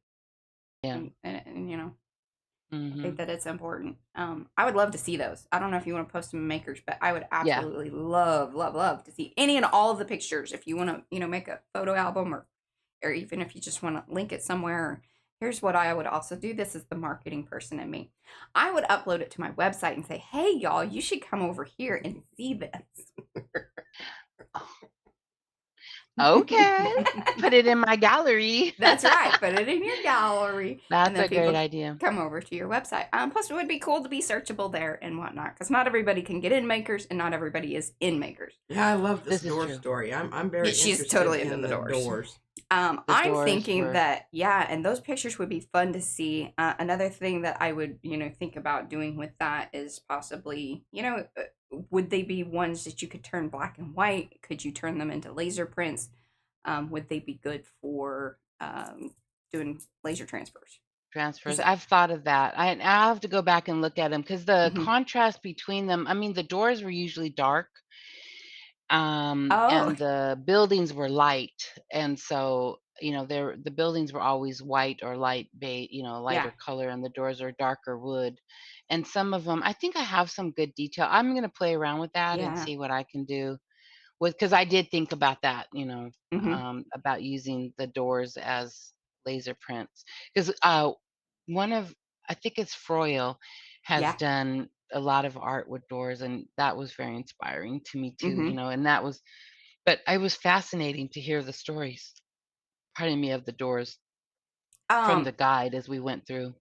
Yeah. And I think Hmm. that it's important. I would love to see those. I don't know if you want to post them in Makers, but I would Yeah. absolutely love, love, love to see any and all of the pictures. If you want to, make a photo album, or even if you just want to link it somewhere. Here's what I would also do. This is the marketing person in me. I would upload it to my website and say, "Hey, y'all, you should come over here and see this." Okay. Put it in my gallery. That's right. Put it in your gallery, and That's then a great people idea. come over to your website. Plus, it would be cool to be searchable there and whatnot, because not everybody can get in Makers, and not everybody is in Makers. Yeah, I love this This is door true. story. I'm Yeah, very she's interested totally into in the the doors. doors. The I'm doors thinking were that, yeah, and those pictures would be fun to see. Another thing that I would, think about doing with that is possibly, would they be ones that you could turn black and white? Could you turn them into laser prints? Would they be good for doing laser transfers? transfers. Because, I've thought of that. I have to go back and look at them because the mhm. contrast between them, I mean, the doors were usually dark, Oh, and the buildings were light. And so, the buildings were always white or light beige, yeah, lighter color, and the doors are darker wood. And some of them, I think I have some good detail. I'm going to play around with that and yeah. see what I can do because I did think about that, Hmm. about using the doors as laser prints. Because one of, I think it's Froyle, has Yeah. done a lot of art with doors, and that was very inspiring to me too, Hmm. and that was, but it was fascinating to hear the stories, pardon me, of the doors from Um, the guide as we went through.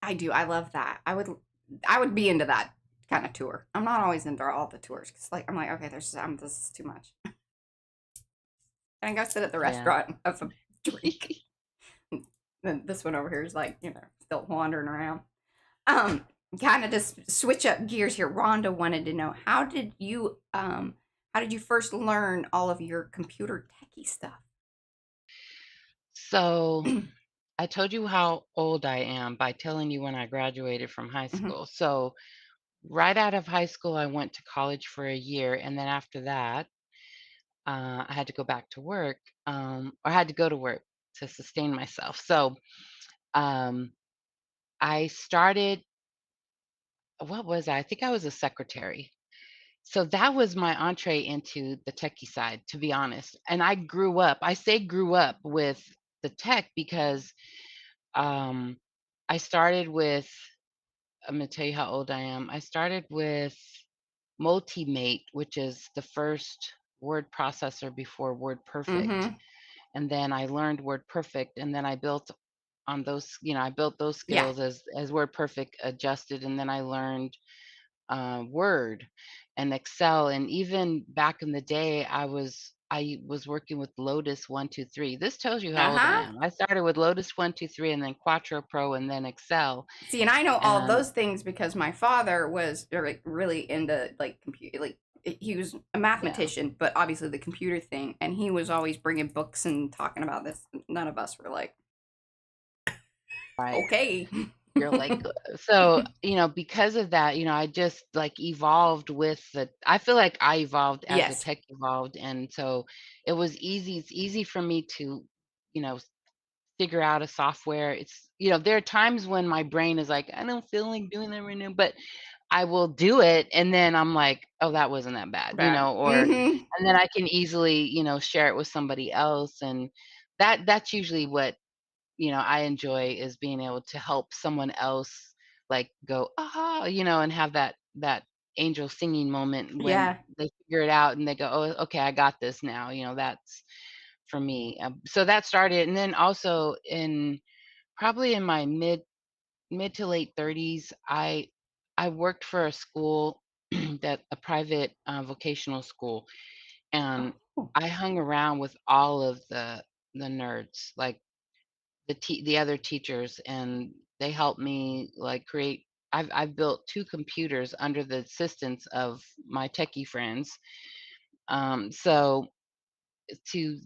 I do. I love that. I would be into that kind of tour. I'm not always into all the tours because, like, I'm like, okay, this is too much. And I go sit at the Yeah. restaurant and have a drink. Then this one over here is like, still wandering around. Um, Kind of just switch up gears here. Rhonda wanted to know how did you first learn all of your computer techie stuff? So I told you how old I am by telling you when I graduated from high Hmm. school. So right out of high school, I went to college for a year, and then after that, I had to go back to work, or I had to go to work to sustain myself. So um, I started. What was I? I think I was a secretary, so that was my entree into the techie side, to be honest. And I say grew up with the tech because um, I started with, I'm going to tell you how old I am. I started with Multimate, which is the first word processor before Word Perfect. Mm-hmm. And then I learned Word Perfect, and then I built on those, I built those Yeah. skills as Word Perfect adjusted, and then I learned Word and Excel. And even back in the day, I was working with Lotus 123. This tells you how old I Uh-huh. am. I started with Lotus 123, and then Quattro Pro, and then Excel. See, and I know all of And those things because my father was really into like computer, like he was a yeah, mathematician, but obviously the computer thing, and he was always bringing books and talking about this. None of us were like, right. okay. You're like, so, because of that, I just like evolved with I feel like I evolved as the Yes. tech evolved. And so it's easy for me to, you know, figure out a software. There are times when my brain is like, I don't feel like doing that right now, but I will do it. And then I'm like, oh, that wasn't that bad, Bad. Mm-hmm. and then I can easily, share it with somebody else. And that's usually what I enjoy, is being able to help someone else like go, aha, and have that angel singing moment when Yeah. they figure it out and they go, oh, okay, I got this now. That's for me. So that started, and then also probably in my mid to late 30s, I worked for a school a private vocational school, and Oh. I hung around with all of the nerds, like the other teachers, and they helped me like create. I've built two computers under the assistance of my techie friends. So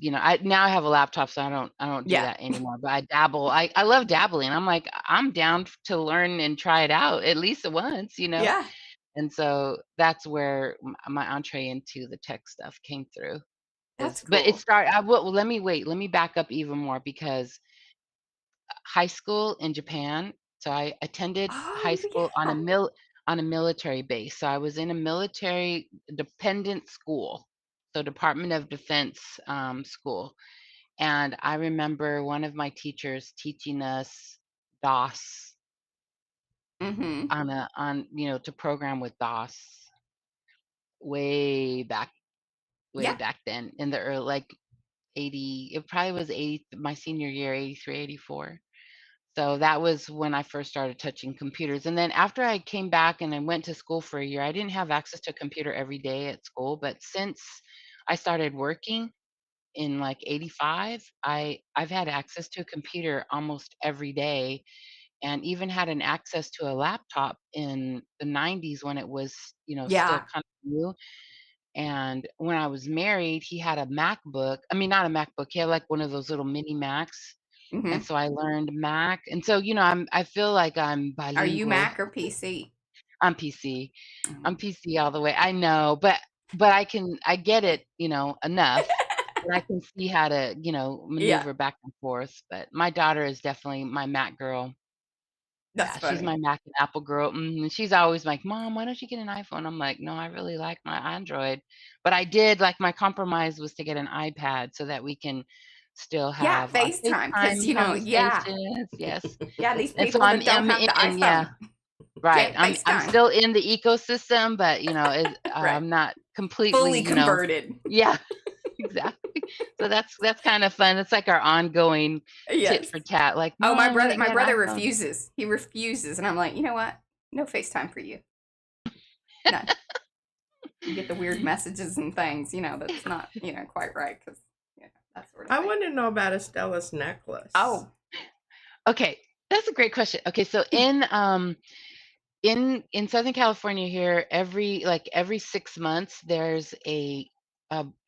I now I have a laptop, so I don't do Yeah. that anymore. But I dabble. I love dabbling. I'm like, I'm down to learn and try it out at least once. Yeah. And so that's where my entree into the tech stuff came through. That's But it cool. started. Let me back up even more, because high school in Japan. So I attended high Oh school on yeah. a military base. So I was in a military dependent school, so Department of Defense school. And I remember one of my teachers teaching us DOS Mm-hmm. to program with DOS way back, way Yeah. back then in the early, like 80. It probably was 80, my senior year, 83, 84. So that was when I first started touching computers. And then after I came back and I went to school for a year, I didn't have access to a computer every day at school. But since I started working in like 85, I've had access to a computer almost every day, and even had an access to a laptop in the 90s when it was, still Yeah. kind of new. And when I was married, he had a MacBook. I mean, not a MacBook. He had like one of those little mini Macs, and Mm-hmm. so I learned Mac. And so, I feel like I'm Are you bilingual. Mac or PC? I'm PC. Mhm. I'm PC all the way. I know, but I get it, enough. And I can see how to, Yeah. maneuver back and forth. But my daughter is definitely my Mac girl. That's Yeah, she's funny. my Mac and Apple girl. She's always like, "Mom, why don't you get an iPhone?" I'm like, "No, I really like my Android." But I did like, my compromise was to get an iPad so that we can still Yeah, have our FaceTime, because FaceTime yeah. conversations. Yes. Yeah, these And so people that don't I'm have the in, yeah, iPhone right. get I'm FaceTime. still in the ecosystem, but Right. I'm not completely, Fully converted. yeah, exactly. So that's kind of fun. It's like our ongoing tit Yes. for tat. Like, Oh, my Mom, we brother didn't my get an brother iPhone. refuses. He refuses, and I'm like, "You know what? No FaceTime for you. None." You get the weird messages and things, that's not, quite right, because that sort of I thing. want to know about Estella's necklace. Oh. Okay, that's a great question. Okay, so in Southern California here, every 6 months, there's an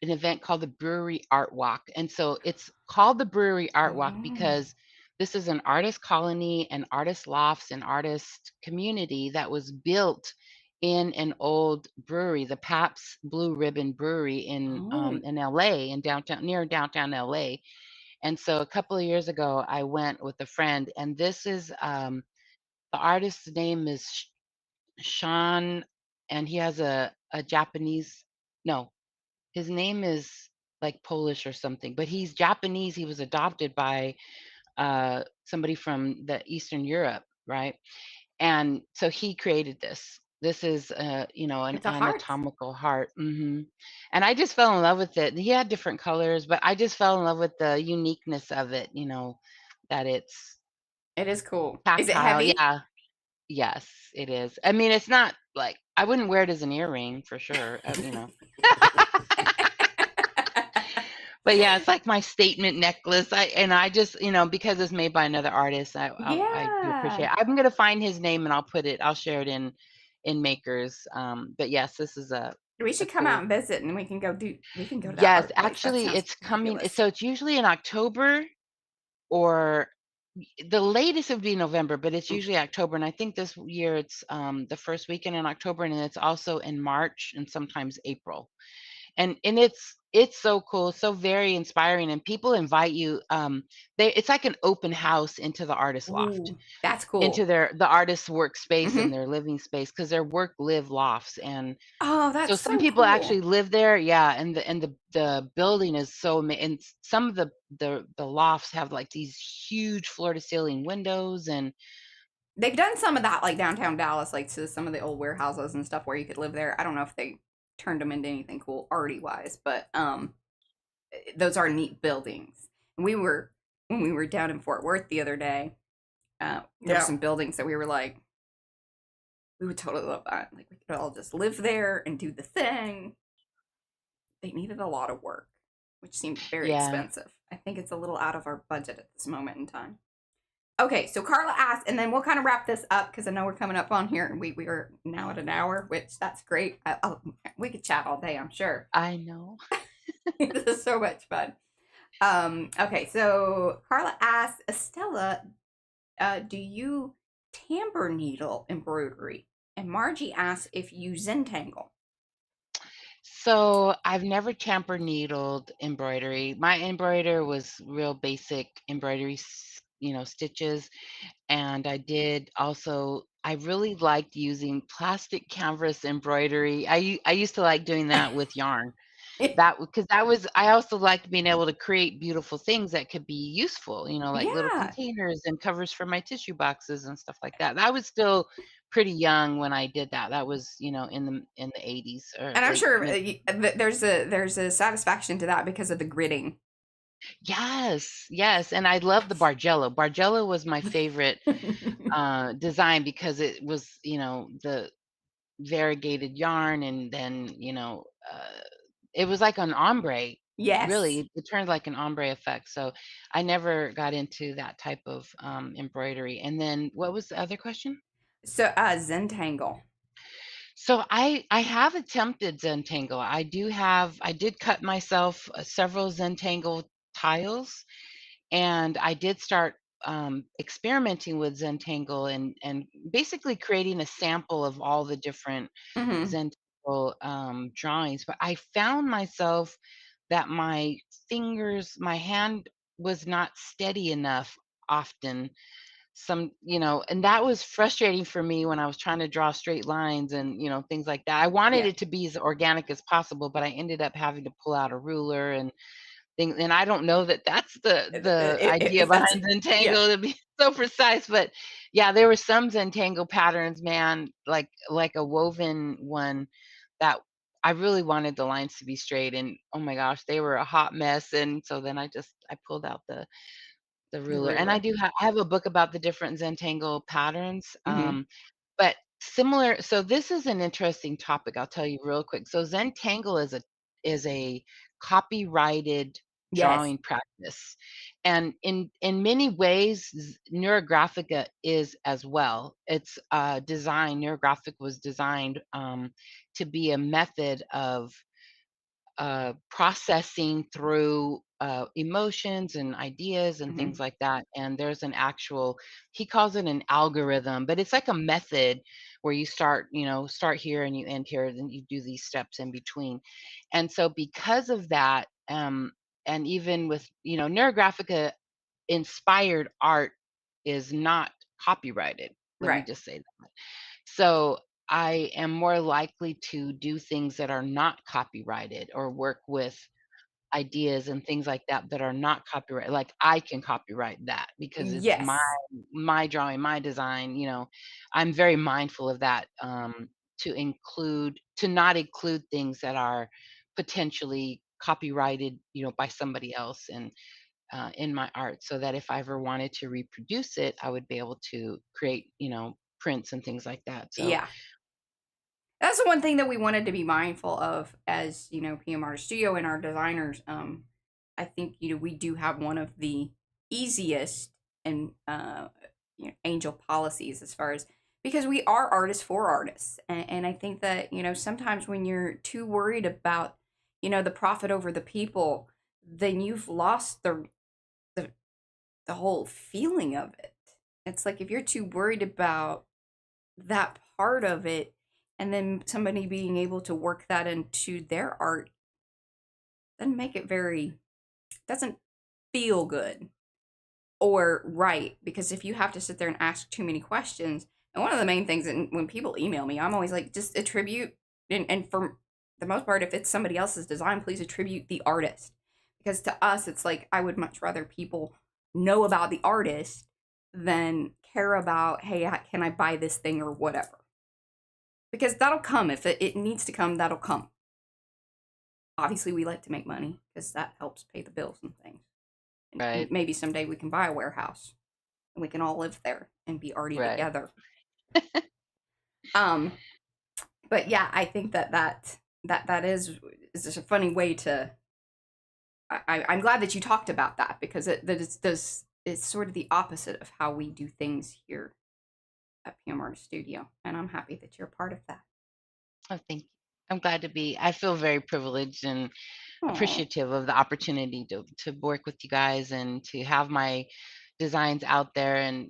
event called the Brewery Art Walk. And so it's called the Brewery Art Walk Oh. because this is an artist colony and artist lofts and artist community that was built in an old brewery, the Pabst Blue Ribbon Brewery Oh. in LA, in near downtown LA. And so a couple of years ago, I went with a friend, and this is the artist's name is Sean and he has a Japanese, no, his name is like Polish or something, but he's Japanese. He was adopted by somebody from the Eastern Europe, right? And so he created this. This is, an It's a heart. anatomical heart. And I just fell in love with it. He had different colors, but I just fell in love with the uniqueness of it. That it's It is cool. Is it tactile. heavy? Yeah. Yes, it is. I mean, it's not like I wouldn't wear it as an earring for sure. But yeah, it's like my statement necklace. I just, because it's made by another artist, I do appreciate Yeah. it. I'm gonna find his name and I'll share it in Makers. But yes, this is We a should come out cool. and visit, and we can go to that Yes, art place. That actually sounds it's coming. fabulous. So it's usually in October, or the latest would be November, but it's Mm. usually October. And I think this year it's the first weekend in October, and then it's also in March and sometimes April. And it's so cool, so very inspiring, and people invite you. It's like an open house into the artist loft, Ooh, that's into cool. the artist's workspace and Hmm. their living space, because they're work live lofts. And Oh, so that's some so people cool. actually live there, yeah. And the building is and some of the lofts have like these huge floor to ceiling windows. And They've done some of that, like downtown Dallas, like to some of the old warehouses and stuff where you could live there. I don't know if they turned them into anything cool arty wise, but those are neat buildings. And when we were down in Fort Worth the other day, there were Yeah. some buildings that we were like, we would totally love that. Like we could all just live there and do the thing. They needed a lot of work, which seemed very yeah, expensive. I think it's a little out of our budget at this moment in time. Okay, so Carla asked, and then we'll kind of wrap this up because I know we're coming up on here, and we are now at an hour, which that's great. We could chat all day, I'm sure. I know. This is so much fun. Okay, so Carla asked, Estella, do you tamper needle embroidery? And Margie asked if you Zentangle. So I've never tamper needled embroidery. My embroider was real basic embroidery, stitches. And I really liked using plastic canvas embroidery. I used to like doing that with yarn. Because I also liked being able to create beautiful things that could be useful, like little Yeah. containers and covers for my tissue boxes and stuff like that. I was still pretty young when I did that. That was, in the 80s or And I'm late sure mid. there's a satisfaction to that because of the gridding. Yes, yes, and I love the Bargello. Bargello was my favorite design because it was, the variegated yarn, and then, it was like an ombre. Yes. Really, it turned like an ombre effect. So I never got into that type of embroidery. And then what was the other question? So Zentangle. So I have attempted Zentangle. I did cut myself several Zentangle tiles, and I did start experimenting with Zentangle, and basically creating a sample of all the different Hmm. Zentangle drawings. But I found myself that my hand was not steady enough often. And that was frustrating for me when I was trying to draw straight lines and, things like that. I wanted Yeah. it to be as organic as possible, but I ended up having to pull out a ruler and things. And I don't know that that's the idea If that's behind yeah. Zentangle, to be so precise. But yeah, there were some Zentangle patterns, man, like a woven one that I really wanted the lines to be straight, and oh my gosh, they were a hot mess. And so then I pulled out the The ruler. And ruler. I have a book about the different Zentangle patterns. Hmm. But similar, so this is an interesting topic, I'll tell you real quick. So Zentangle is a copyrighted Yes. drawing practice. And in many ways, Neurographica is as well. It's Neurographic was designed to be a method of processing through emotions and ideas and Hmm. things like that. And there's he calls it an algorithm, but it's like a method where you start here and you end here, and then you do these steps in between. And so because of that, and even with, Neurographica inspired art is not copyrighted. Let me Right. just say that. So I am more likely to do things that are not copyrighted or work with ideas and things like that that are not copyright. Like I can copyright that because it's Yes. my drawing, my design. I'm very mindful of that, to not include things that are potentially copyrighted, by somebody else and in my art, so that if I ever wanted to reproduce it, I would be able to create, prints and things like that. So Yeah. That's the one thing that we wanted to be mindful of as, PM Artist Studio and our designers. I think, we do have one of the easiest and angel policies as far as, because we are artists for artists. And I think that, sometimes when you're too worried about, the profit over the people, then you've lost the whole feeling of it. It's like if you're too worried about that part of it, and then somebody being able to work that into their art, doesn't feel good or right. Because if you have to sit there and ask too many questions, and one of the main things, and when people email me, I'm always like, just attribute, and for the most part, if it's somebody else's design, please attribute the artist. Because to us, it's like, I would much rather people know about the artist than care about, hey, can I buy this thing or whatever. Because that'll come. If it needs to come, that'll come. Obviously, we like to make money because that helps pay the bills and things. And right, maybe someday we can buy a warehouse and we can all live there and be arty right. together. But yeah, I think that is just a funny way to. I'm glad that you talked about that, because it's sort of the opposite of how we do things here at PM Artist Studio, and I'm happy that you're a part of that. Oh, thank you. I'm glad to be. I feel very privileged and Aw. appreciative of the opportunity to work with you guys and to have my designs out there, and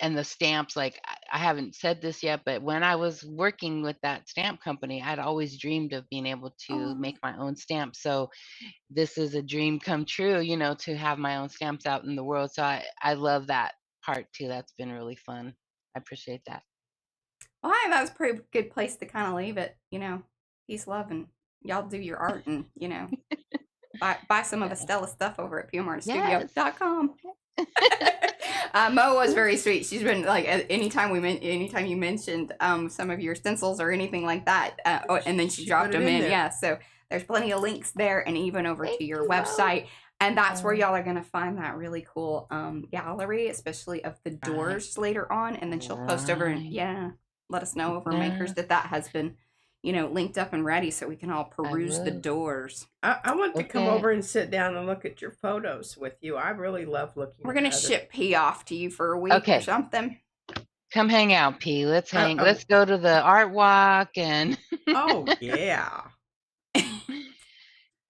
and the stamps. Like I haven't said this yet, but when I was working with that stamp company, I'd always dreamed of being able to Aw. make my own stamps. So this is a dream come true, to have my own stamps out in the world. So I love that part too. That's been really fun. I appreciate that. Well, I think that was a pretty good place to kind of leave it. Peace, love, and y'all do your art, and buy some of Yeah. Estella's stuff over at Yes. PMArtiststudio.com. Mo was very sweet. She's been like, anytime you mentioned some of your stencils or anything like that, and then she dropped put it them in. there. Yeah, so there's plenty of links there, and even over Thank to your you, Mo. website. And that's where y'all are gonna find that really cool gallery, especially of the doors later on. And then she'll post over and let us know over Makers that has been, linked up and ready, so we can all peruse the doors. I want to come Okay. over and sit down and look at your photos with you. I really love looking. We're gonna at other- ship P off to you for a week Okay. or something. Come hang out, P. Let's hang. Uh-oh. Let's go to the art walk and Oh yeah.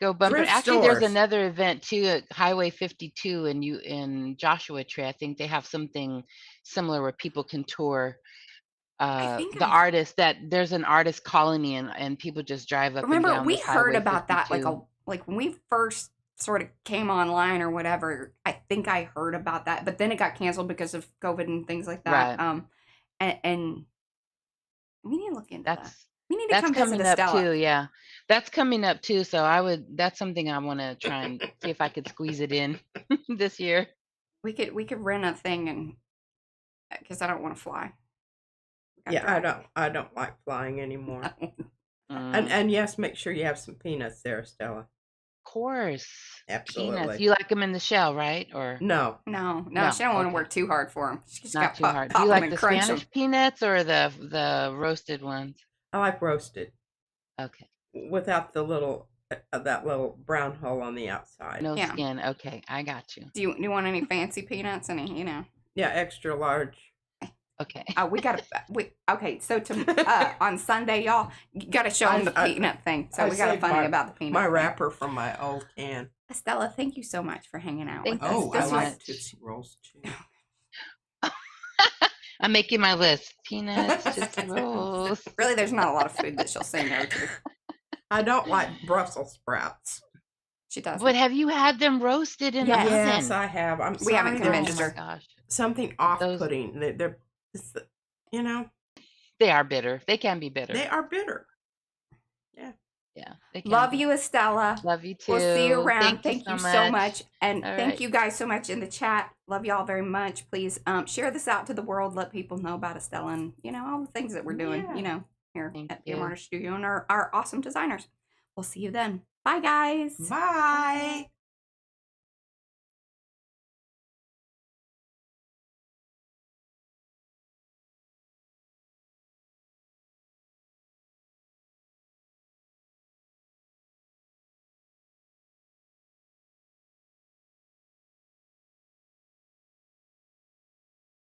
go bumper. Thrift Actually, there's stores. another event too at Highway 52 in Joshua Tree. I think they have something similar where people can tour the artist. That there's an artist colony, and people just drive up and Remember, down we this heard Highway about that 52. like when we first sort of came online or whatever. I think I heard about that, but then it got canceled because of COVID and things like that. Right. And we need to look into that. That's We need to that's come visit coming up Estella. too. Yeah, that's coming up too. So that's something I want to try and see if I could squeeze it in this year. We could rent a thing, and because I don't want to fly. Yeah, I don't like flying anymore. And yes, make sure you have some peanuts there, Stella. Of course. Absolutely. Peanuts. You like them in the shell, right? Or No. No, No, she don't want to okay. work too hard for them. She's Not got too hard. Do pop you 'em like and the crunch 'em. Spanish peanuts or the roasted ones? I like roasted Okay. without the little that little brown hole on the outside. No Yeah. skin. Okay, I got you. Do you want any fancy peanuts? Any, Yeah, extra large. Okay. Okay, so on Sunday, y'all, you got to show them the peanut thing. So we got to saved funny about the peanut. My thing. wrapper from my old can. Estella, thank you so much for hanging out Thank with you us. Oh, so I This like was much. Tootsie Rolls too. I'm making my list. Peanuts, Tootsie Rolls. really, there's not a lot of food that she'll say no to. I don't like Brussels sprouts. She doesn't. But have you had them roasted in Yes. the oven? Yes, I have. I'm We haven't sorry, convinced Oh there's my her. gosh. something off-putting. They're you know. They are bitter. They can be bitter. They are bitter. Yeah. Yeah, they can Love be. you, Estella. Love you too. We'll see you around. Thank you Thank you so so much. much. And All thank right. you guys so much in the chat. Love y'all very much. Please share this out to the world. Let people know about Estella and, all the things that we're doing, Yeah. here Thank at the you. Artist Studio and our awesome designers. We'll see you then. Bye, guys. Bye.